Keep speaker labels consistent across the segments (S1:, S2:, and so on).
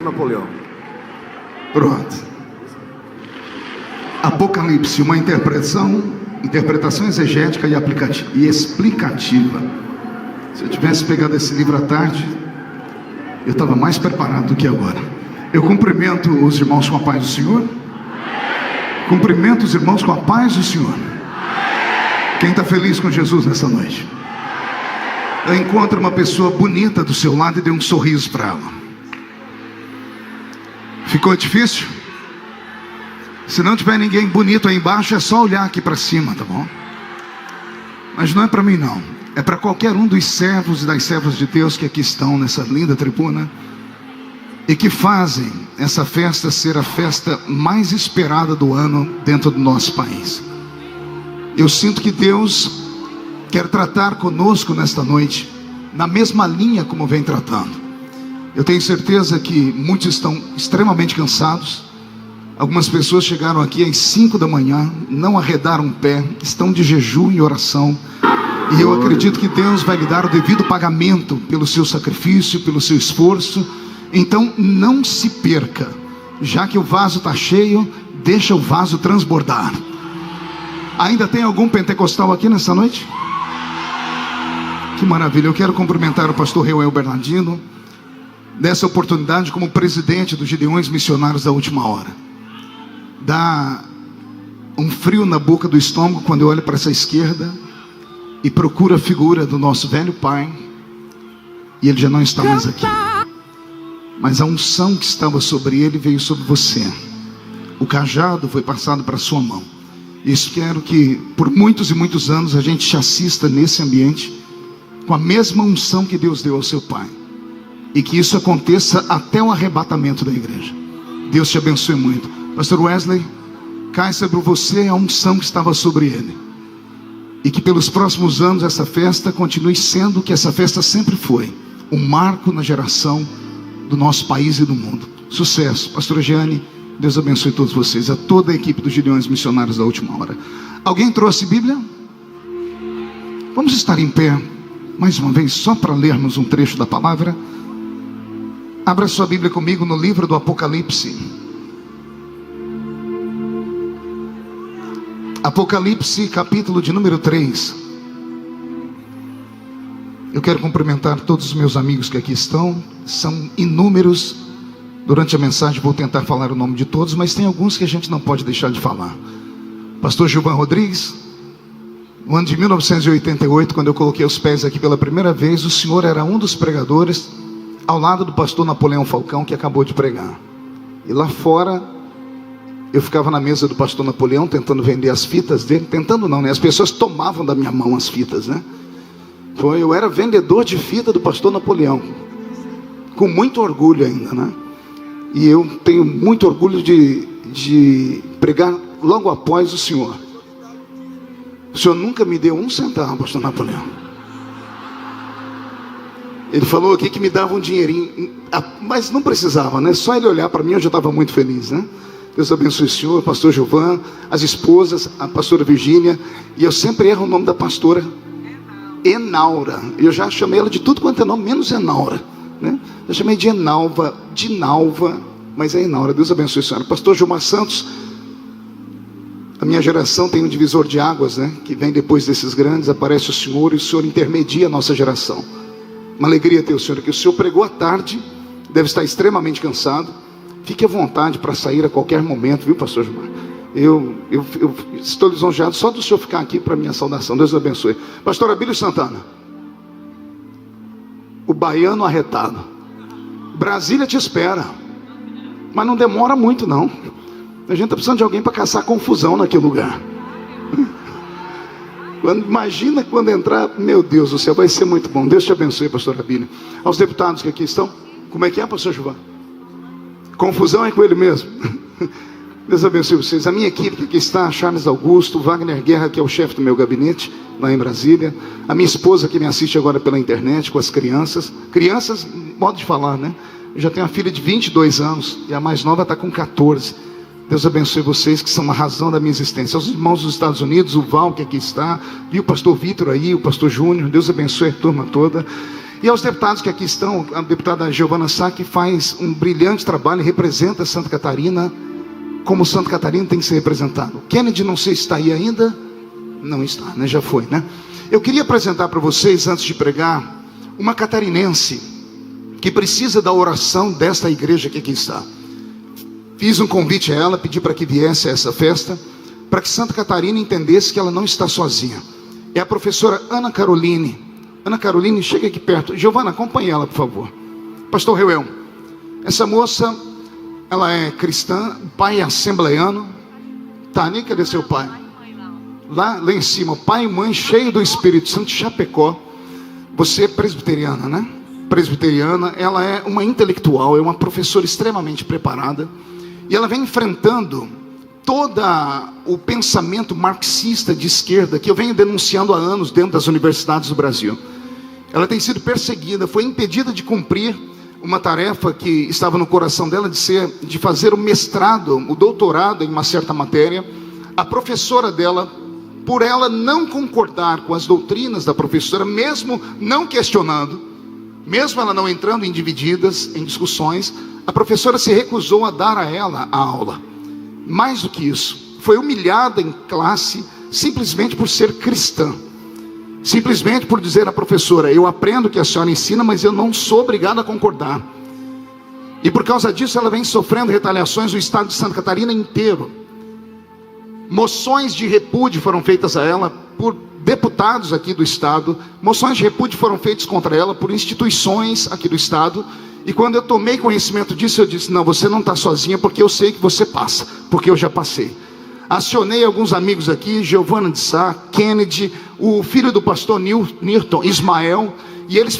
S1: Napoleão.
S2: Pronto. Apocalipse, uma interpretação exegética e explicativa. Se eu tivesse pegado esse livro à tarde, eu estava mais preparado do que agora. Eu cumprimento os irmãos com a paz do Senhor. Cumprimento os irmãos com a paz do Senhor. Quem está feliz com Jesus nessa noite? Encontre uma pessoa bonita do seu lado e dê um sorriso para ela. Ficou difícil? Se não tiver ninguém bonito aí embaixo, é só olhar aqui para cima, tá bom? Mas não é para mim não. É para qualquer um dos servos e das servas de Deus que aqui estão nessa linda tribuna e que fazem essa festa ser a festa mais esperada do ano dentro do nosso país. Eu sinto que Deus quer tratar conosco nesta noite na mesma linha como vem tratando. Eu tenho certeza que muitos estão extremamente cansados. Algumas pessoas chegaram aqui às 5 da manhã, não arredaram o pé, estão de jejum e oração. E eu acredito que Deus vai lhe dar o devido pagamento pelo seu sacrifício, pelo seu esforço. Então não se perca. Já que o vaso está cheio, deixa o vaso transbordar. Ainda tem algum pentecostal aqui nessa noite? Que maravilha. Eu quero cumprimentar o pastor Reuel Bernardino nessa oportunidade como presidente dos Gideões Missionários da Última Hora. Dá um frio na boca do estômago quando eu olho para essa esquerda e procuro a figura do nosso velho pai, e ele já não está mais aqui, mas a unção que estava sobre ele veio sobre você. O cajado foi passado para a sua mão. E espero que por muitos e muitos anos a gente te assista nesse ambiente com a mesma unção que Deus deu ao seu pai, e que isso aconteça até o arrebatamento da igreja. Deus te abençoe muito. Pastor Wesley, cai sobre você a unção que estava sobre ele, e que pelos próximos anos essa festa continue sendo o que essa festa sempre foi, um marco na geração do nosso país e do mundo. Sucesso. Pastor Giane, Deus abençoe todos vocês, a toda a equipe dos Gideões Missionários da Última Hora. Alguém trouxe Bíblia? Vamos estar em pé mais uma vez só para lermos um trecho da palavra. Abra sua Bíblia comigo no livro do Apocalipse. Apocalipse, capítulo de número 3. Eu quero cumprimentar todos os meus amigos que aqui estão. São inúmeros. Durante a mensagem vou tentar falar o nome de todos, mas tem alguns que a gente não pode deixar de falar. Pastor Gilvan Rodrigues. No ano de 1988, quando eu coloquei os pés aqui pela primeira vez, o senhor era um dos pregadores ao lado do pastor Napoleão Falcão, que acabou de pregar. E lá fora eu ficava na mesa do pastor Napoleão tentando vender as fitas dele. Tentando não, né? As pessoas tomavam da minha mão as fitas, né? Eu era vendedor de fita do pastor Napoleão, com muito orgulho ainda, né? E eu tenho muito orgulho de pregar logo após o senhor. O senhor nunca me deu um centavo, pastor Napoleão. Ele falou aqui que me dava um dinheirinho, mas não precisava, né? Só ele olhar para mim eu já estava muito feliz, né? Deus abençoe o senhor, o pastor Gilvan, as esposas, a pastora Virgínia. E eu sempre erro o nome da pastora Enaura. Eu já chamei ela de tudo quanto é nome, menos Enaura, né? Eu chamei de Enalva, de Nalva, mas é Enaura. Deus abençoe a senhora. Pastor Gilmar Santos. A minha geração tem um divisor de águas, né? Que vem depois desses grandes, aparece o senhor, e o senhor intermedia a nossa geração. Uma alegria ter o senhor aqui. O senhor pregou à tarde, deve estar extremamente cansado. Fique à vontade para sair a qualquer momento, viu, pastor Gilmar? Eu estou lisonjeado só do senhor ficar aqui para minha saudação. Deus abençoe. Pastor Abílio Santana, o baiano arretado. Brasília te espera, mas não demora muito não. A gente está precisando de alguém para caçar confusão naquele lugar. Imagina quando entrar, meu Deus do céu, vai ser muito bom. Deus te abençoe, pastor Abílio. Aos deputados que aqui estão, como é que é, pastor Gilvan? Confusão é com ele mesmo. Deus abençoe vocês. A minha equipe que aqui está, Charles Augusto, Wagner Guerra, que é o chefe do meu gabinete lá em Brasília. A minha esposa que me assiste agora pela internet, com as crianças. Crianças, modo de falar, né? Eu já tenho uma filha de 22 anos e a mais nova está com 14. Deus abençoe vocês que são a razão da minha existência. Aos irmãos dos Estados Unidos, o Val que aqui está, e o pastor Vitor aí, o pastor Júnior. Deus abençoe a turma toda. E aos deputados que aqui estão, a deputada Giovana Sá, que faz um brilhante trabalho, representa Santa Catarina como Santa Catarina tem que ser representado. Kennedy, não sei se está aí ainda. Não está, né? Já foi, né? Eu queria apresentar para vocês, antes de pregar, uma catarinense que precisa da oração desta igreja que aqui está. Fiz um convite a ela, pedi para que viesse a essa festa, para que Santa Catarina entendesse que ela não está sozinha. É a professora Ana Caroline. Ana Caroline, chega aqui perto. Giovana, acompanhe ela, por favor. Pastor Reuel, essa moça, ela é cristã, o pai é assembleiano. Tani, cadê seu pai? Lá em cima, pai e mãe cheio do Espírito Santo, Chapecó. Você é presbiteriana, né? Presbiteriana, ela é uma intelectual, é uma professora extremamente preparada. E ela vem enfrentando todo o pensamento marxista de esquerda que eu venho denunciando há anos dentro das universidades do Brasil. Ela tem sido perseguida, foi impedida de cumprir uma tarefa que estava no coração dela de fazer o mestrado, o doutorado em uma certa matéria. A professora dela, por ela não concordar com as doutrinas da professora, mesmo não questionando, mesmo ela não entrando em divididas, em discussões, a professora se recusou a dar a ela a aula. Mais do que isso, foi humilhada em classe simplesmente por ser cristã. Simplesmente por dizer à professora: eu aprendo o que a senhora ensina, mas eu não sou obrigado a concordar. E por causa disso ela vem sofrendo retaliações no estado de Santa Catarina inteiro. Moções de repúdio foram feitas a ela por deputados aqui do estado. Moções de repúdio foram feitas contra ela por instituições aqui do estado. E quando eu tomei conhecimento disso, eu disse: não, você não está sozinha, porque eu sei que você passa, porque eu já passei. Acionei alguns amigos aqui, Giovana de Sá, Kennedy, o filho do pastor Newton, Ismael, e eles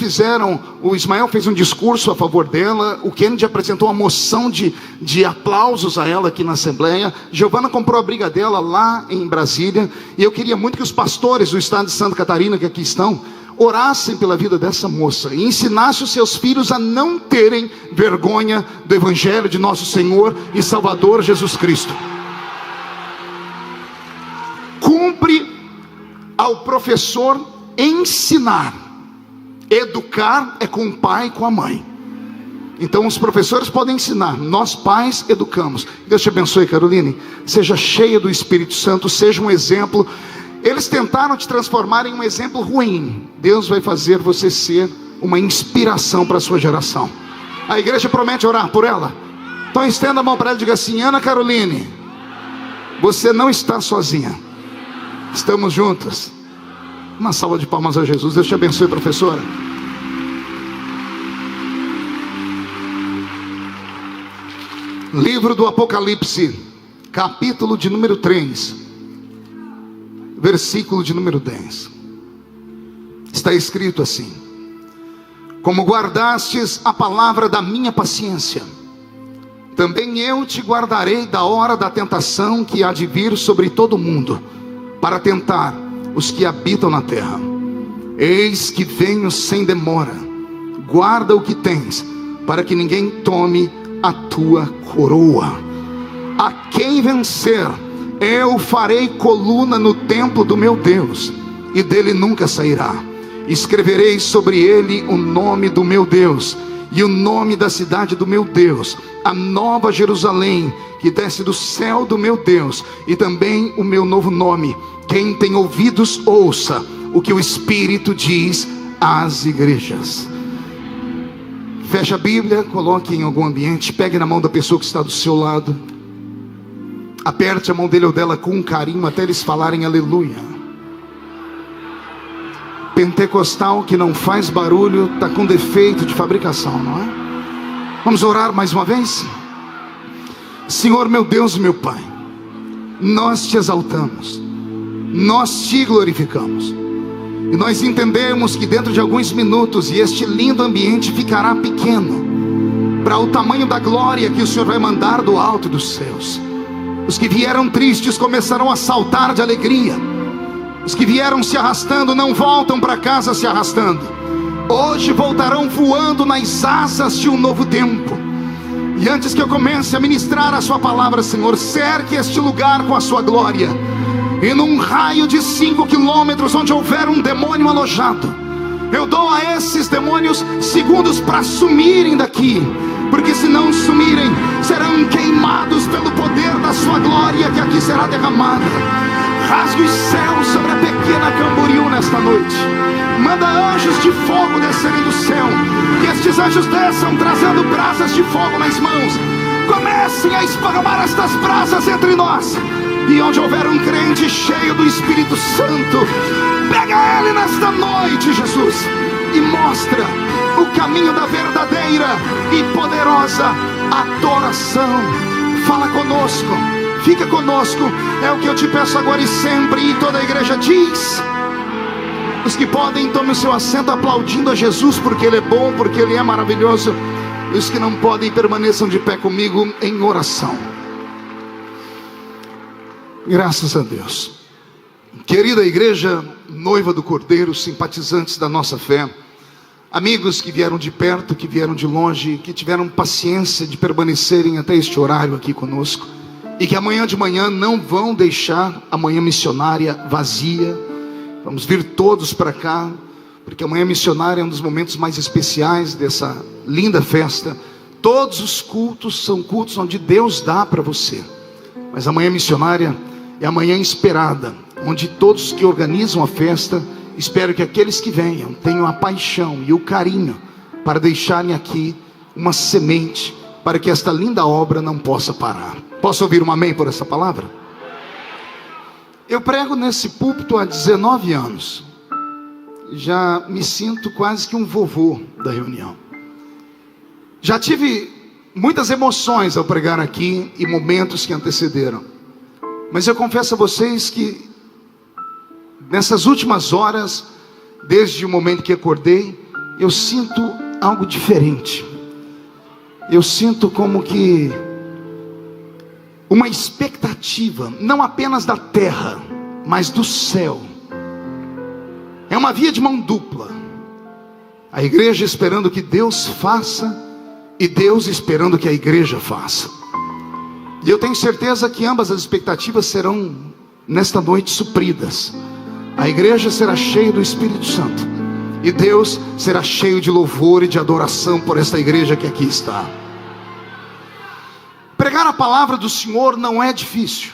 S2: o Ismael fez um discurso a favor dela, o Kennedy apresentou uma moção de aplausos a ela aqui na Assembleia, Giovana comprou a briga dela lá em Brasília, e eu queria muito que os pastores do estado de Santa Catarina que aqui estão, orassem pela vida dessa moça, e ensinassem os seus filhos a não terem vergonha do Evangelho de nosso Senhor e Salvador Jesus Cristo. Cumpre ao professor ensinar. Educar é com o pai e com a mãe. Então os professores podem ensinar, nós pais educamos. Deus te abençoe, Caroline. Seja cheia do Espírito Santo, seja um exemplo. Eles tentaram te transformar em um exemplo ruim. Deus vai fazer você ser uma inspiração para a sua geração. A igreja promete orar por ela. Então estenda a mão para ela e diga assim: Ana Caroline, você não está sozinha. Estamos juntos. Uma salva de palmas a Jesus. Deus te abençoe, professora. Livro do Apocalipse, capítulo de número 3, versículo de número 10. Está escrito assim: como guardastes a palavra da minha paciência, também eu te guardarei da hora da tentação que há de vir sobre todo o mundo, para tentar os que habitam na terra. Eis que venho sem demora. Guarda o que tens, para que ninguém tome a tua coroa. A quem vencer, eu farei coluna no templo do meu Deus, e dele nunca sairá. Escreverei sobre ele o nome do meu Deus, e o nome da cidade do meu Deus, a nova Jerusalém, que desce do céu do meu Deus, e também o meu novo nome. Quem tem ouvidos, ouça o que o Espírito diz às igrejas. Feche a Bíblia, coloque em algum ambiente, pegue na mão da pessoa que está do seu lado, aperte a mão dele ou dela com um carinho, até eles falarem aleluia. Pentecostal que não faz barulho está com defeito de fabricação, não é? Vamos orar mais uma vez? Senhor meu Deus e meu Pai, nós te exaltamos, nós te glorificamos, e nós entendemos que dentro de alguns minutos, e este lindo ambiente ficará pequeno para o tamanho da glória que o Senhor vai mandar do alto dos céus. Os que vieram tristes começarão a saltar de alegria. Os que vieram se arrastando não voltam para casa se arrastando. Hoje voltarão voando nas asas de um novo tempo. E antes que eu comece a ministrar a sua palavra, Senhor, cerque este lugar com a sua glória. E num raio de 5 quilômetros, onde houver um demônio alojado, Eu dou a esses demônios segundos para sumirem daqui, porque se não sumirem, serão queimados pelo poder da sua glória que aqui será derramada. Rasgue os céus sobre a pequena Camboriú nesta noite. Manda anjos de fogo descerem do céu, que estes anjos desçam trazendo brasas de fogo nas mãos. Comecem a esparramar estas brasas entre nós. E onde houver um crente cheio do Espírito Santo, pega ele nesta noite, Jesus, e mostra o caminho da verdadeira e poderosa adoração. Fala conosco, fica conosco, é o que eu te peço agora e sempre. E toda a igreja diz: os que podem, tomem o seu assento aplaudindo a Jesus, porque Ele é bom, porque Ele é maravilhoso. E os que não podem, permaneçam de pé comigo em oração. Graças a Deus. Querida igreja, noiva do Cordeiro, simpatizantes da nossa fé, amigos que vieram de perto, que vieram de longe, que tiveram paciência de permanecerem até este horário aqui conosco, e que amanhã de manhã não vão deixar a manhã missionária vazia. Vamos vir todos para cá, porque a manhã missionária é um dos momentos mais especiais dessa linda festa. Todos os cultos são cultos onde Deus dá para você, mas a manhã missionária é a manhã esperada, onde todos que organizam a festa esperam que aqueles que venham tenham a paixão e o carinho para deixarem aqui uma semente, para que esta linda obra não possa parar. Posso ouvir um amém por essa palavra? Eu prego nesse púlpito há 19 anos. Já me sinto quase que um vovô da reunião. Já tive muitas emoções ao pregar aqui e momentos que antecederam. Mas eu confesso a vocês que nessas últimas horas, desde o momento que acordei, eu sinto algo diferente. Eu sinto como que uma expectativa, não apenas da terra, mas do céu. É uma via de mão dupla. A igreja esperando que Deus faça, e Deus esperando que a igreja faça. E eu tenho certeza que ambas as expectativas serão nesta noite supridas. A igreja será cheia do Espírito Santo, e Deus será cheio de louvor e de adoração por esta igreja que aqui está. Pregar a palavra do Senhor não é difícil.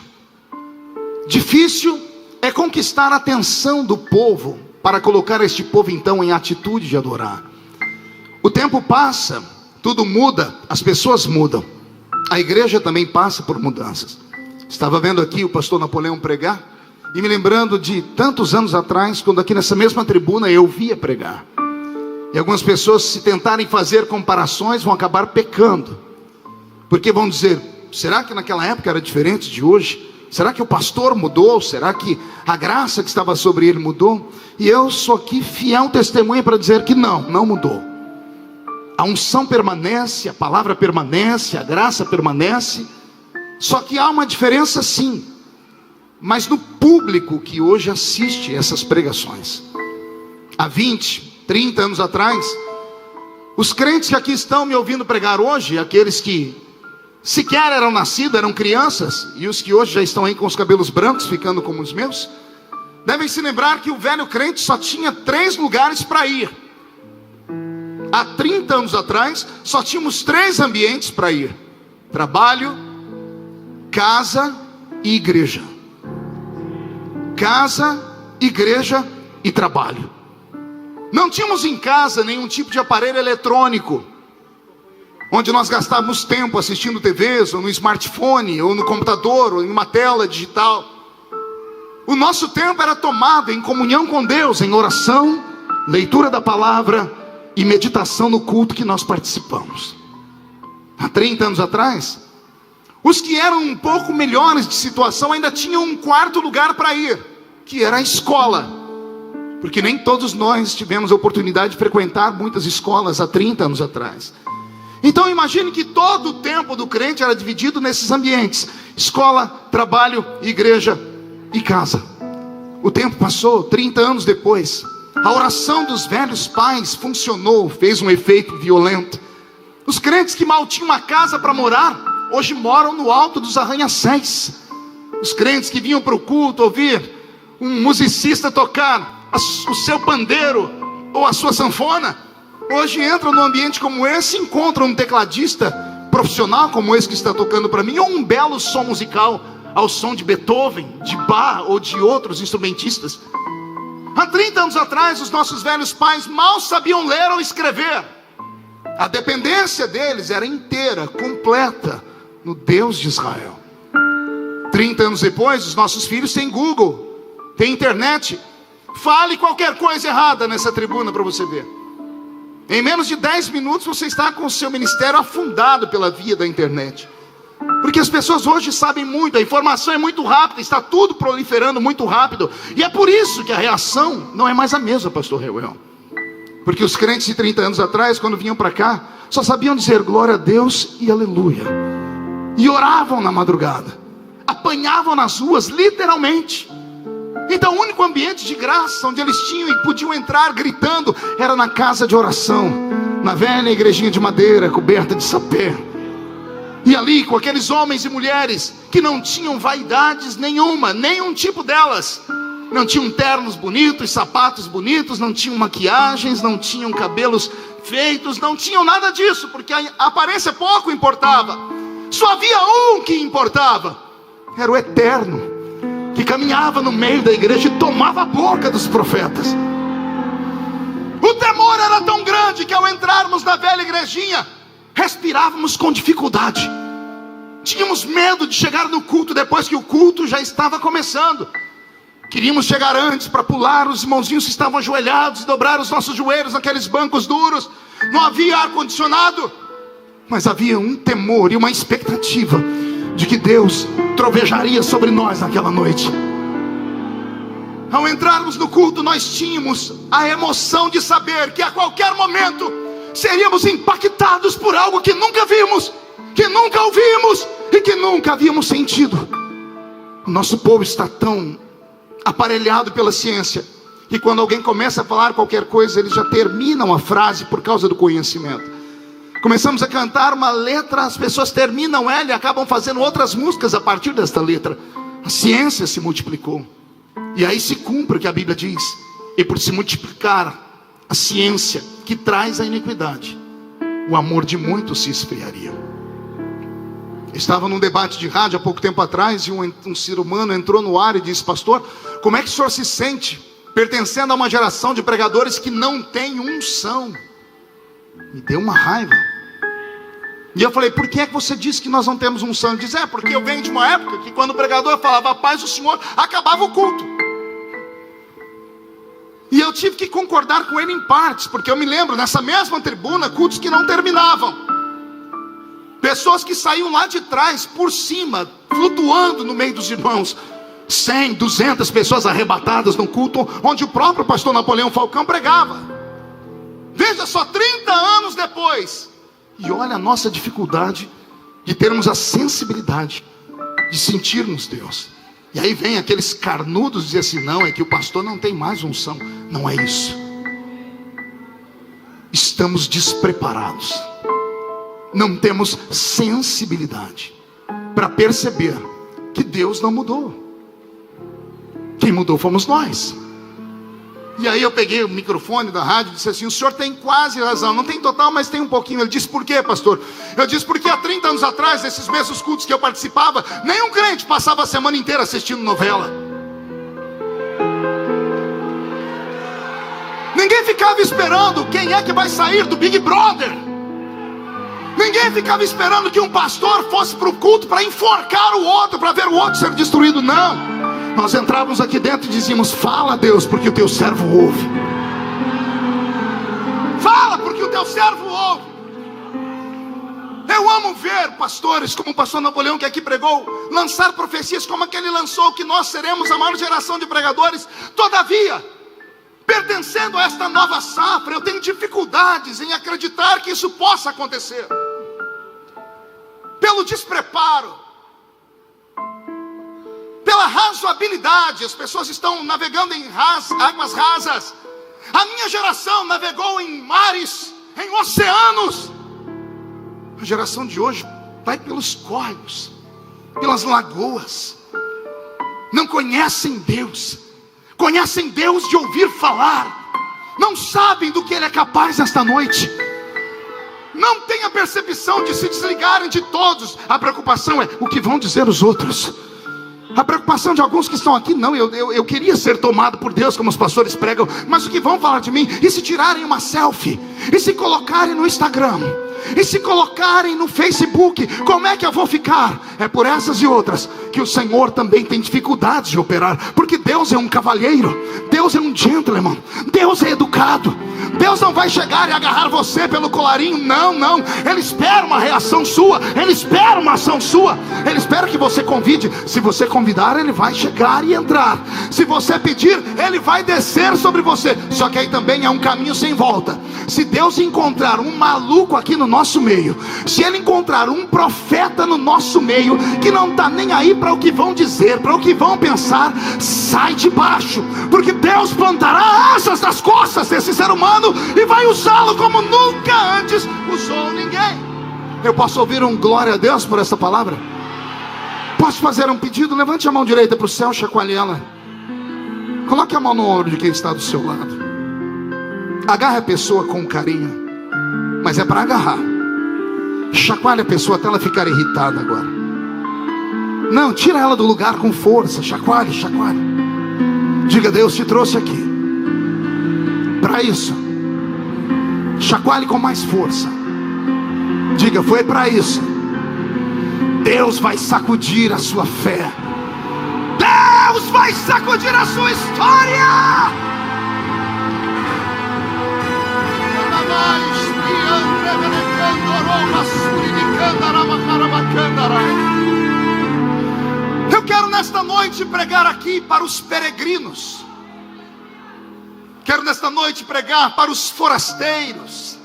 S2: Difícil é conquistar a atenção do povo, para colocar este povo então em atitude de adorar. O tempo passa, tudo muda, as pessoas mudam. A igreja também passa por mudanças. Estava vendo aqui o pastor Napoleão pregar, e me lembrando de tantos anos atrás, quando aqui nessa mesma tribuna eu via pregar. E algumas pessoas, se tentarem fazer comparações, vão acabar pecando. Porque vão dizer: será que naquela época era diferente de hoje? Será que o pastor mudou? Será que a graça que estava sobre ele mudou? E eu sou aqui fiel testemunha para dizer que não mudou. A unção permanece, a palavra permanece, a graça permanece. Só que há uma diferença sim, mas no público que hoje assiste essas pregações. Há 20, 30 anos atrás, os crentes que aqui estão me ouvindo pregar hoje, aqueles que sequer eram nascidos, eram crianças, e os que hoje já estão aí com os cabelos brancos, ficando como os meus, devem se lembrar que o velho crente só tinha 3 lugares para ir. Há 30 anos atrás, só tínhamos 3 ambientes para ir: trabalho, casa e igreja. Casa, igreja e trabalho. Não tínhamos em casa nenhum tipo de aparelho eletrônico, onde nós gastávamos tempo assistindo TVs, ou no smartphone, ou no computador, ou em uma tela digital. O nosso tempo era tomado em comunhão com Deus, em oração, leitura da palavra e meditação no culto que nós participamos. Há 30 anos atrás, os que eram um pouco melhores de situação ainda tinham um 4º lugar para ir, que era a escola. Porque nem todos nós tivemos a oportunidade de frequentar muitas escolas há 30 anos atrás. Então imagine que todo o tempo do crente era dividido nesses ambientes: escola, trabalho, igreja e casa. O tempo passou, 30 anos depois, a oração dos velhos pais funcionou, fez um efeito violento. Os crentes que mal tinham uma casa para morar, hoje moram no alto dos arranha-céus. Os crentes que vinham para o culto ouvir um musicista tocar o seu pandeiro ou a sua sanfona. Hoje entram num ambiente como esse, encontram um tecladista profissional como esse que está tocando para mim, ou um belo som musical ao som de Beethoven, de Bach ou de outros instrumentistas. Há 30 anos atrás, os nossos velhos pais mal sabiam ler ou escrever. A dependência deles era inteira, completa, no Deus de Israel. 30 anos depois, os nossos filhos têm Google, têm internet. Fale qualquer coisa errada nessa tribuna para você ver. Em menos de 10 minutos você está com o seu ministério afundado pela via da internet. Porque as pessoas hoje sabem muito, a informação é muito rápida, está tudo proliferando muito rápido. E é por isso que a reação não é mais a mesma, pastor Reuel. Porque os crentes de 30 anos atrás, quando vinham para cá, só sabiam dizer glória a Deus e aleluia. E oravam na madrugada, apanhavam nas ruas, literalmente. Então o único ambiente de graça onde eles tinham e podiam entrar gritando era na casa de oração, na velha igrejinha de madeira coberta de sapé. E ali com aqueles homens e mulheres que não tinham vaidades nenhuma, nenhum tipo delas. Não tinham ternos bonitos, sapatos bonitos, não tinham maquiagens, não tinham cabelos feitos, não tinham nada disso, porque a aparência pouco importava. Só havia um que importava, era o Eterno, que caminhava no meio da igreja e tomava a boca dos profetas. O temor era tão grande que ao entrarmos na velha igrejinha, respirávamos com dificuldade. Tínhamos medo de chegar no culto depois que o culto já estava começando. Queríamos chegar antes para pular os irmãozinhos que estavam ajoelhados e dobrar os nossos joelhos naqueles bancos duros. Não havia ar-condicionado, mas havia um temor e uma expectativa de que Deus trovejaria sobre nós naquela noite. Ao entrarmos no culto, nós tínhamos a emoção de saber que a qualquer momento seríamos impactados por algo que nunca vimos, que nunca ouvimos e que nunca havíamos sentido. O nosso povo está tão aparelhado pela ciência que quando alguém começa a falar qualquer coisa, eles já terminam a frase por causa do conhecimento. Começamos a cantar uma letra, as pessoas terminam ela e acabam fazendo outras músicas a partir desta letra. A ciência se multiplicou. E aí se cumpre o que a Bíblia diz. E por se multiplicar a ciência que traz a iniquidade, o amor de muitos se esfriaria. Estava num debate de rádio há pouco tempo atrás e um ser humano entrou no ar e disse: pastor, como é que o senhor se sente pertencendo a uma geração de pregadores que não tem unção? Me deu uma raiva. E eu falei: por que é que você disse que nós não temos unção? Ele diz: porque eu venho de uma época que quando o pregador falava a paz do Senhor, acabava o culto. E eu tive que concordar com ele em partes, porque eu me lembro nessa mesma tribuna, cultos que não terminavam. Pessoas que saíam lá de trás, por cima, flutuando no meio dos irmãos. 100, 200 pessoas arrebatadas no culto onde o próprio pastor Napoleão Falcão pregava. Veja só, 30 anos depois. E olha a nossa dificuldade de termos a sensibilidade de sentirmos Deus. E aí vem aqueles carnudos dizer assim: não, é que o pastor não tem mais unção. Não é isso. Estamos despreparados. Não temos sensibilidade para perceber que Deus não mudou. Quem mudou fomos nós. E aí eu peguei o microfone da rádio e disse assim: o senhor tem quase razão, não tem total, mas tem um pouquinho. Ele disse: por quê, pastor? Eu disse: porque há 30 anos atrás, nesses mesmos cultos que eu participava, nenhum crente passava a semana inteira assistindo novela. Ninguém ficava esperando quem é que vai sair do Big Brother. Ninguém ficava esperando que um pastor fosse para o culto para enforcar o outro, para ver o outro ser destruído. Não, nós entrávamos aqui dentro e dizíamos: fala, Deus, porque o teu servo ouve. Fala, porque o teu servo ouve. Eu amo ver pastores como o pastor Napoleão, que aqui pregou, lançar profecias como a que ele lançou, que nós seremos a maior geração de pregadores. Todavia, pertencendo a esta nova safra, eu tenho dificuldades em acreditar que isso possa acontecer. Pelo despreparo, pela razoabilidade, as pessoas estão navegando em águas rasas. A minha geração navegou em mares, em oceanos. A geração de hoje vai pelos córregos, pelas lagoas. Não conhecem Deus. Conhecem Deus de ouvir falar, não sabem do que Ele é capaz esta noite, não têm a percepção de se desligarem de todos. A preocupação é o que vão dizer os outros. A preocupação de alguns que estão aqui, não, eu queria ser tomado por Deus, como os pastores pregam, mas o que vão falar de mim? E se tirarem uma selfie? E se colocarem no Instagram? E se colocarem no Facebook? Como é que eu vou ficar? É por essas e outras que o Senhor também tem dificuldades de operar, porque Deus é um cavalheiro, Deus é um gentleman, Deus é educado. Deus não vai chegar e agarrar você pelo colarinho, não, não. Ele espera uma reação sua, Ele espera uma ação sua, Ele espera que você convide. Se você convidar, Ele vai chegar e entrar. Se você pedir, Ele vai descer sobre você. Só que aí também é um caminho sem volta. Se Deus encontrar um maluco aqui no nosso meio, se Ele encontrar um profeta no nosso meio, que não está nem aí para o que vão dizer, para o que vão pensar, sai de baixo, porque Deus plantará asas nas costas desse ser humano e vai usá-lo como nunca antes usou ninguém. Eu posso ouvir um glória a Deus por essa palavra? Posso fazer um pedido? Levante a mão direita para o céu, chacoalhe ela. Coloque a mão no ombro de quem está do seu lado. Agarre a pessoa com carinho, mas é para agarrar. Chacoalhe a pessoa até ela ficar irritada agora. Não, tira ela do lugar com força. Chacoalhe, chacoalhe. Diga: Deus te trouxe aqui para isso. Chacoalhe com mais força. Diga: foi para isso. Deus vai sacudir a sua fé. Deus vai sacudir a sua história. Eu quero nesta noite pregar aqui para os peregrinos. Quero nesta noite pregar para os forasteiros.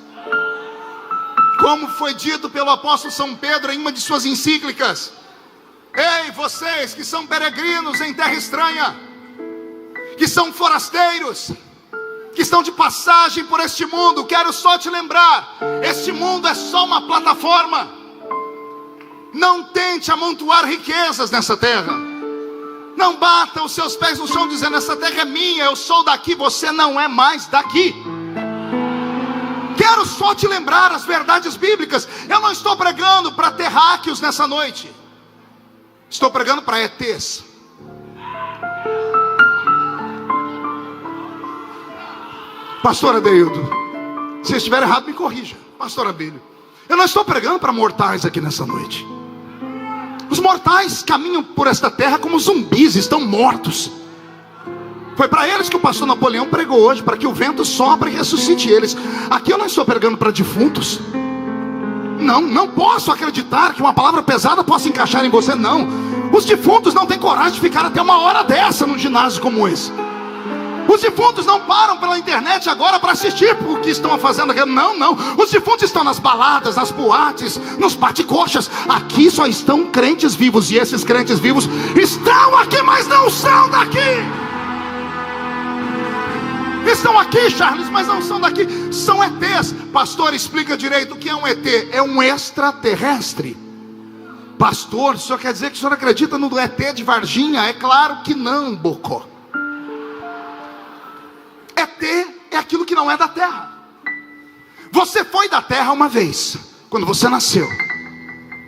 S2: Como foi dito pelo apóstolo São Pedro em uma de suas encíclicas: ei, vocês que são peregrinos em terra estranha, que são forasteiros, que estão de passagem por este mundo, quero só te lembrar: este mundo é só uma plataforma. Não tente amontoar riquezas nessa terra. Não bata os seus pés no chão dizendo: essa terra é minha, eu sou daqui. Você não é mais daqui. Quero só te lembrar as verdades bíblicas. Eu não estou pregando para terráqueos nessa noite. Estou pregando para ETs. Pastor Adeildo, se estiver errado me corrija. Pastor Abílio, eu não estou pregando para mortais aqui nessa noite. Os mortais caminham por esta terra como zumbis, estão mortos. Foi para eles que o pastor Napoleão pregou hoje, para que o vento sopre e ressuscite eles. Aqui eu não estou pregando para defuntos. Não posso acreditar que uma palavra pesada possa encaixar em você, não. Os defuntos não têm coragem de ficar até uma hora dessa num ginásio como esse. Os defuntos não param pela internet agora para assistir o que estão fazendo aqui. Não. Os defuntos estão nas baladas, nas boates, nos bate-coxas. Aqui só estão crentes vivos. E esses crentes vivos estão aqui, mas não são daqui. Estão aqui, Charles, mas não são daqui. São ETs. Pastor, explica direito o que é um ET. É um extraterrestre. Pastor, o senhor quer dizer que o senhor acredita no ET de Varginha? É claro que não, Bocó. ET é aquilo que não é da terra. Você foi da terra uma vez, quando você nasceu,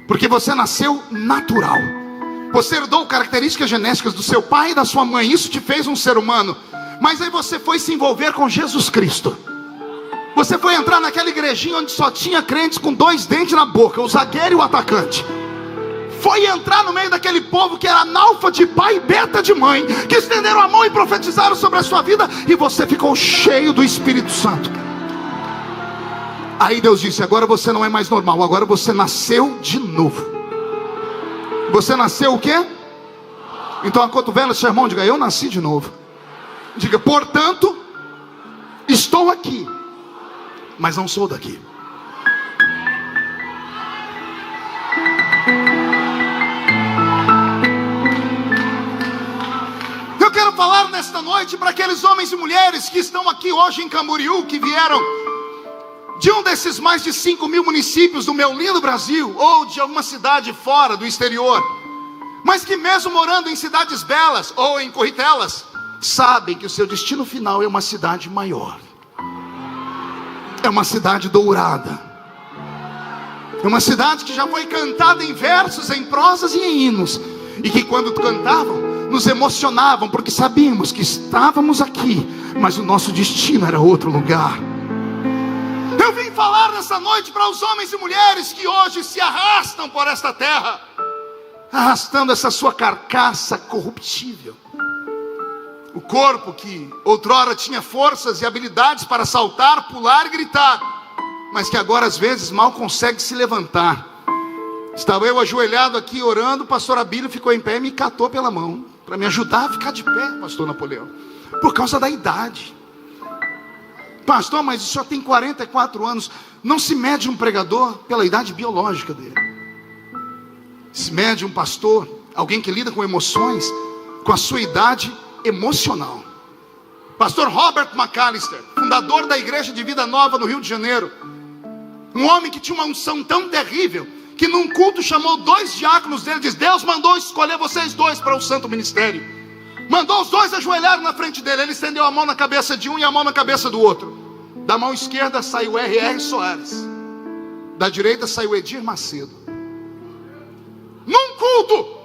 S2: porque você nasceu natural. Você herdou características genéticas do seu pai e da sua mãe. Isso te fez um ser humano. Mas aí você foi se envolver com Jesus Cristo. Você foi entrar naquela igrejinha onde só tinha crentes com 2 dentes na boca, o zagueiro e o atacante. Foi entrar no meio daquele povo que era analfa de pai e beta de mãe, que estenderam a mão e profetizaram sobre a sua vida, e você ficou cheio do Espírito Santo. Aí Deus disse: agora você não é mais normal, agora você nasceu de novo. Você nasceu o quê? Então acotovela seu irmão, diga: eu nasci de novo. Diga: portanto, estou aqui, mas não sou daqui. Eu quero falar nesta noite para aqueles homens e mulheres que estão aqui hoje em Camboriú, que vieram de um desses mais de 5.000 municípios do meu lindo Brasil, ou de alguma cidade fora do exterior, mas que mesmo morando em cidades belas ou em corritelas, sabem que o seu destino final é uma cidade maior. é uma cidade dourada. É uma cidade que já foi cantada em versos, em prosas e em hinos, e que quando cantavam, nos emocionavam, porque sabíamos que estávamos aqui, mas o nosso destino era outro lugar. Eu vim falar nessa noite para os homens e mulheres que hoje se arrastam por esta terra, arrastando essa sua carcaça corruptível. O corpo que outrora tinha forças e habilidades para saltar, pular e gritar, mas que agora às vezes mal consegue se levantar. Estava eu ajoelhado aqui orando, o pastor Abílio ficou em pé e me catou pela mão, para me ajudar a ficar de pé, pastor Napoleão, por causa da idade. Pastor, mas o senhor tem 44 anos. Não se mede um pregador pela idade biológica dele. Se mede um pastor, alguém que lida com emoções, com a sua idade emocional. Pastor Robert McAllister, fundador da Igreja de Vida Nova no Rio de Janeiro, um homem que tinha uma unção tão terrível, que num culto chamou 2 diáconos dele e disse: Deus mandou escolher vocês 2 para o santo ministério. Mandou os 2 ajoelharem na frente dele. Ele estendeu a mão na cabeça de um e a mão na cabeça do outro. Da mão esquerda saiu R.R. Soares, da direita saiu Edir Macedo. Num culto,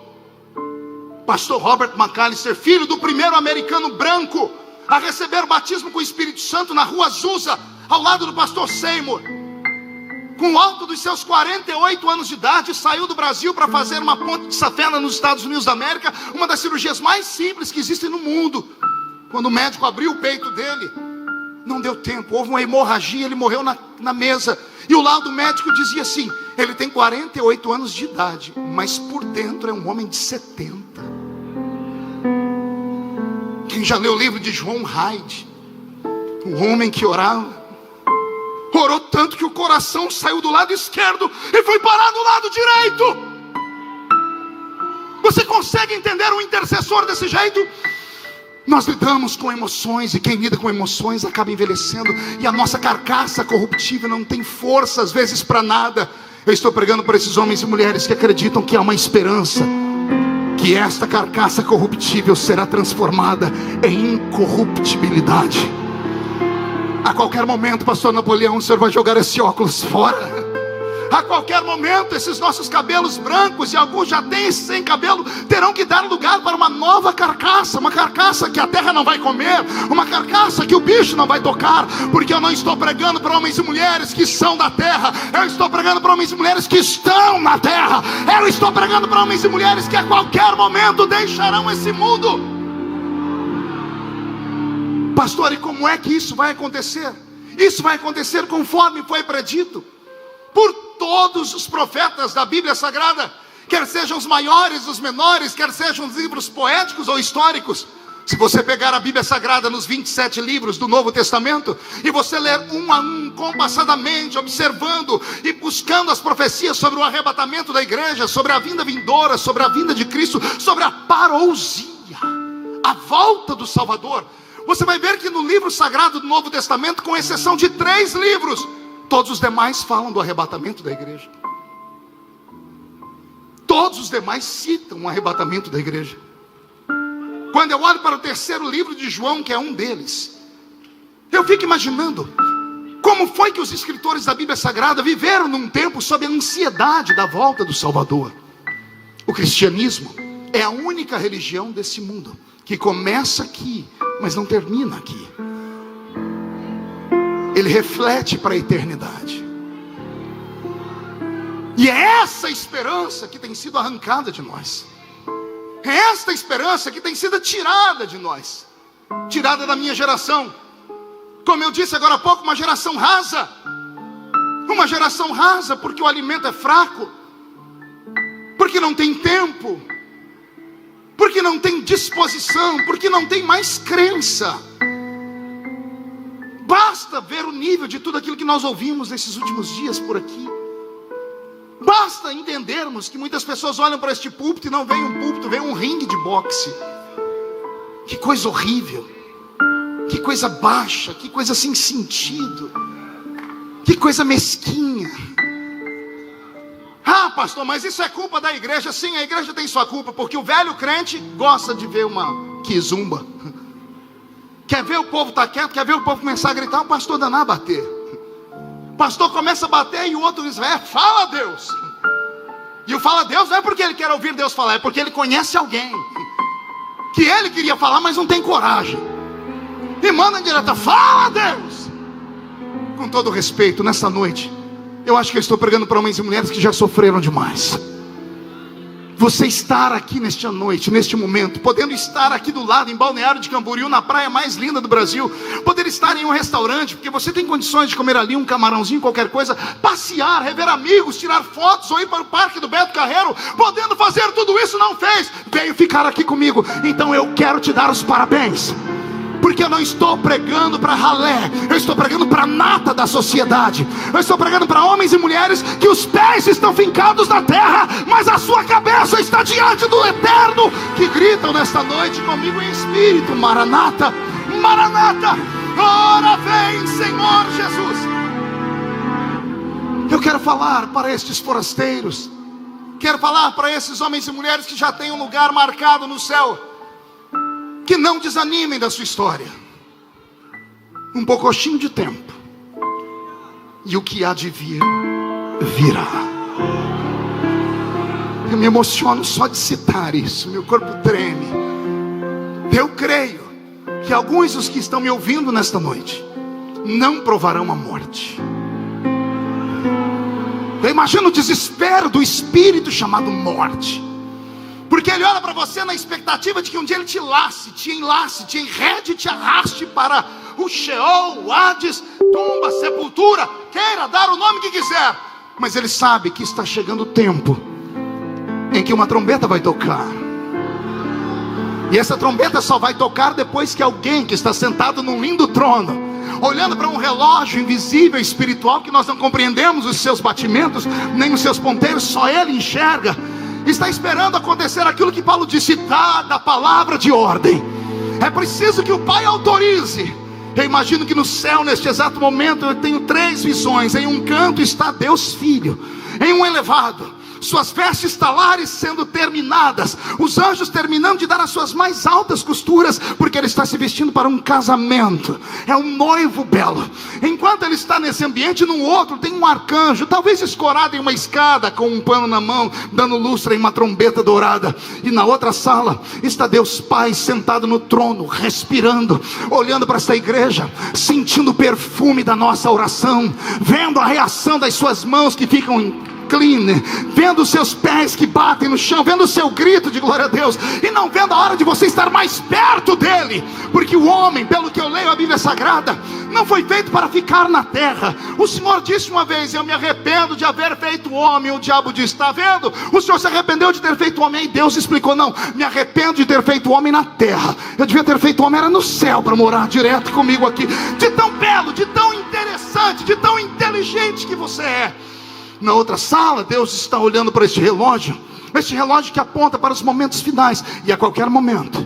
S2: pastor Robert McAllister, filho do primeiro americano branco a receber o batismo com o Espírito Santo na rua Azusa, ao lado do pastor Seymour, com o alto dos seus 48 anos de idade, saiu do Brasil para fazer uma ponte de safena nos Estados Unidos da América, uma das cirurgias mais simples que existem no mundo. Quando o médico abriu o peito dele, não deu tempo, houve uma hemorragia, ele morreu na mesa. E o laudo médico dizia assim: ele tem 48 anos de idade, mas por dentro é um homem de 70. Quem já leu o livro de João Hyde, um homem que orava, orou tanto que o coração saiu do lado esquerdo e foi parar do lado direito. Você consegue entender um intercessor desse jeito? Nós lidamos com emoções, e quem lida com emoções acaba envelhecendo, e a nossa carcaça corruptível não tem força às vezes para nada. Eu estou pregando para esses homens e mulheres que acreditam que há uma esperança, que esta carcaça corruptível será transformada em incorruptibilidade. A qualquer momento, pastor Napoleão, o senhor vai jogar esse óculos fora. A qualquer momento, esses nossos cabelos brancos, e alguns já têm sem cabelo, terão que dar lugar para uma nova carcaça. Uma carcaça que a terra não vai comer, uma carcaça que o bicho não vai tocar. Porque eu não estou pregando para homens e mulheres que são da terra, eu estou pregando para homens e mulheres que estão na terra. Eu estou pregando para homens e mulheres que a qualquer momento deixarão esse mundo. Pastor, e como é que isso vai acontecer? Isso vai acontecer conforme foi predito por todos os profetas da Bíblia Sagrada, quer sejam os maiores, os menores, quer sejam os livros poéticos ou históricos. Se você pegar a Bíblia Sagrada nos 27 livros do Novo Testamento, e você ler um a um, compassadamente, observando e buscando as profecias sobre o arrebatamento da igreja, sobre a vinda vindoura, sobre a vinda de Cristo, sobre a parousia, a volta do Salvador, você vai ver que no livro sagrado do Novo Testamento, com exceção de 3 livros, todos os demais falam do arrebatamento da igreja. Todos os demais citam o arrebatamento da igreja. Quando eu olho para o 3º livro de João, que é um deles, eu fico imaginando como foi que os escritores da Bíblia Sagrada viveram num tempo sob a ansiedade da volta do Salvador. O cristianismo é a única religião desse mundo que começa aqui, mas não termina aqui. Ele reflete para a eternidade. E é essa esperança que tem sido arrancada de nós. É esta esperança que tem sido tirada de nós, tirada da minha geração. Como eu disse agora há pouco, uma geração rasa. Uma geração rasa porque o alimento é fraco, porque não tem tempo, porque não tem disposição, porque não tem mais crença. Basta ver o nível de tudo aquilo que nós ouvimos nesses últimos dias por aqui. Basta entendermos que muitas pessoas olham para este púlpito e não veem um púlpito, veem um ringue de boxe. Que coisa horrível, que coisa baixa, que coisa sem sentido, que coisa mesquinha. Ah, pastor, mas isso é culpa da igreja. Sim, a igreja tem sua culpa, porque o velho crente gosta de ver uma quizumba. Quer ver o povo estar quieto, quer ver o povo começar a gritar, o pastor danar a bater. pastor começa a bater e o outro diz: fala Deus. E o fala Deus não é porque ele quer ouvir Deus falar, é porque ele conhece alguém que ele queria falar, mas não tem coragem, e manda em direta: fala Deus. Com todo respeito, nessa noite eu acho que eu estou pregando para homens e mulheres que já sofreram demais. Você estar aqui nesta noite, neste momento, podendo estar aqui do lado, em Balneário de Camboriú, na praia mais linda do Brasil, poder estar em um restaurante, porque você tem condições de comer ali um camarãozinho, qualquer coisa, passear, rever amigos, tirar fotos, ou ir para o parque do Beto Carreiro, podendo fazer tudo isso, não fez, veio ficar aqui comigo. Então eu quero te dar os parabéns, porque eu não estou pregando para ralé, eu estou pregando para a nata da sociedade. Eu estou pregando para homens e mulheres que os pés estão fincados na terra, mas a sua cabeça está diante do Eterno, que gritam nesta noite comigo em espírito: Maranata, Maranata, ora vem Senhor Jesus. Eu quero falar para estes forasteiros, quero falar para esses homens e mulheres que já têm um lugar marcado no céu, que não desanimem da sua história. Um pouquinho de tempo, e o que há de vir, virá. Eu me emociono só de citar isso, meu corpo treme. Eu creio que alguns dos que estão me ouvindo nesta noite não provarão a morte. Eu imagino o desespero do espírito chamado morte, porque ele olha para você na expectativa de que um dia ele te lace, te enlace, te enrede e te arraste para o Sheol, o Hades, tumba, sepultura, queira dar o nome que quiser. Mas ele sabe que está chegando o tempo em que uma trombeta vai tocar. E essa trombeta só vai tocar depois que alguém que está sentado num lindo trono, olhando para um relógio invisível, espiritual, que nós não compreendemos os seus batimentos, nem os seus ponteiros, só ele enxerga, está esperando acontecer aquilo que Paulo disse: dada a palavra de ordem. É preciso que o Pai autorize. Eu imagino que no céu, neste exato momento, eu tenho 3 visões. Em um canto está Deus Filho, em um elevado, suas vestes talares sendo terminadas, os anjos terminando de dar as suas mais altas costuras, porque ele está se vestindo para um casamento, é um noivo belo. Enquanto ele está nesse ambiente, no outro tem um arcanjo, talvez escorado em uma escada, com um pano na mão, dando lustre em uma trombeta dourada. E na outra sala está Deus Pai sentado no trono, respirando, olhando para esta igreja, sentindo o perfume da nossa oração, vendo a reação das suas mãos que ficam incline, vendo os seus pés que batem no chão, vendo o seu grito de glória a Deus, e não vendo a hora de você estar mais perto dele, porque o homem, pelo que eu leio a Bíblia Sagrada, não foi feito para ficar na terra. O Senhor disse uma vez: eu me arrependo de haver feito o homem. O diabo disse: está vendo? O Senhor se arrependeu de ter feito o homem. E Deus explicou: não, me arrependo de ter feito o homem na terra. Eu devia ter feito o homem era no céu, para morar direto comigo aqui. De tão belo, de tão interessante, de tão inteligente que você é. Na outra sala, Deus está olhando para este relógio que aponta para os momentos finais, e a qualquer momento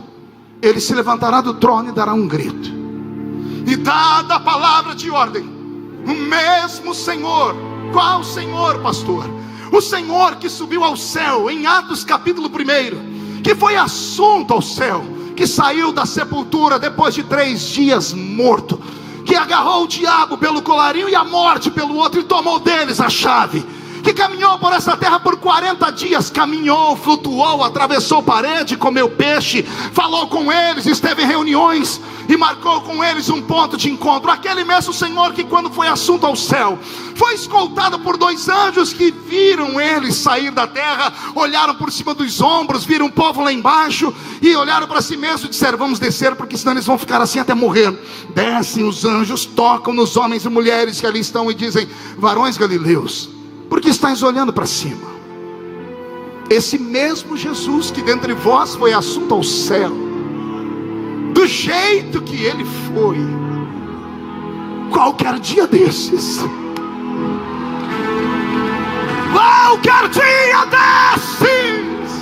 S2: ele se levantará do trono e dará um grito, e dada a palavra de ordem, o mesmo Senhor. Qual Senhor, pastor? O Senhor que subiu ao céu em Atos capítulo 1, que foi assunto ao céu, que saiu da sepultura depois de 3 dias morto, que agarrou o diabo pelo colarinho e a morte pelo outro, e tomou deles a chave, que caminhou por essa terra por 40 dias, caminhou, flutuou, atravessou parede, comeu peixe, falou com eles, esteve em reuniões e marcou com eles um ponto de encontro. Aquele mesmo Senhor que, quando foi assunto ao céu, foi escoltado por 2 anjos que viram ele sair da terra, olharam por cima dos ombros, viram o povo lá embaixo e olharam para si mesmo e disseram: vamos descer, porque senão eles vão ficar assim até morrer. Descem os anjos, tocam nos homens e mulheres que ali estão e dizem: varões galileus, por que estáis olhando para cima? Esse mesmo Jesus que dentre vós foi assunto ao céu, do jeito que ele foi, qualquer dia desses, qualquer dia desses,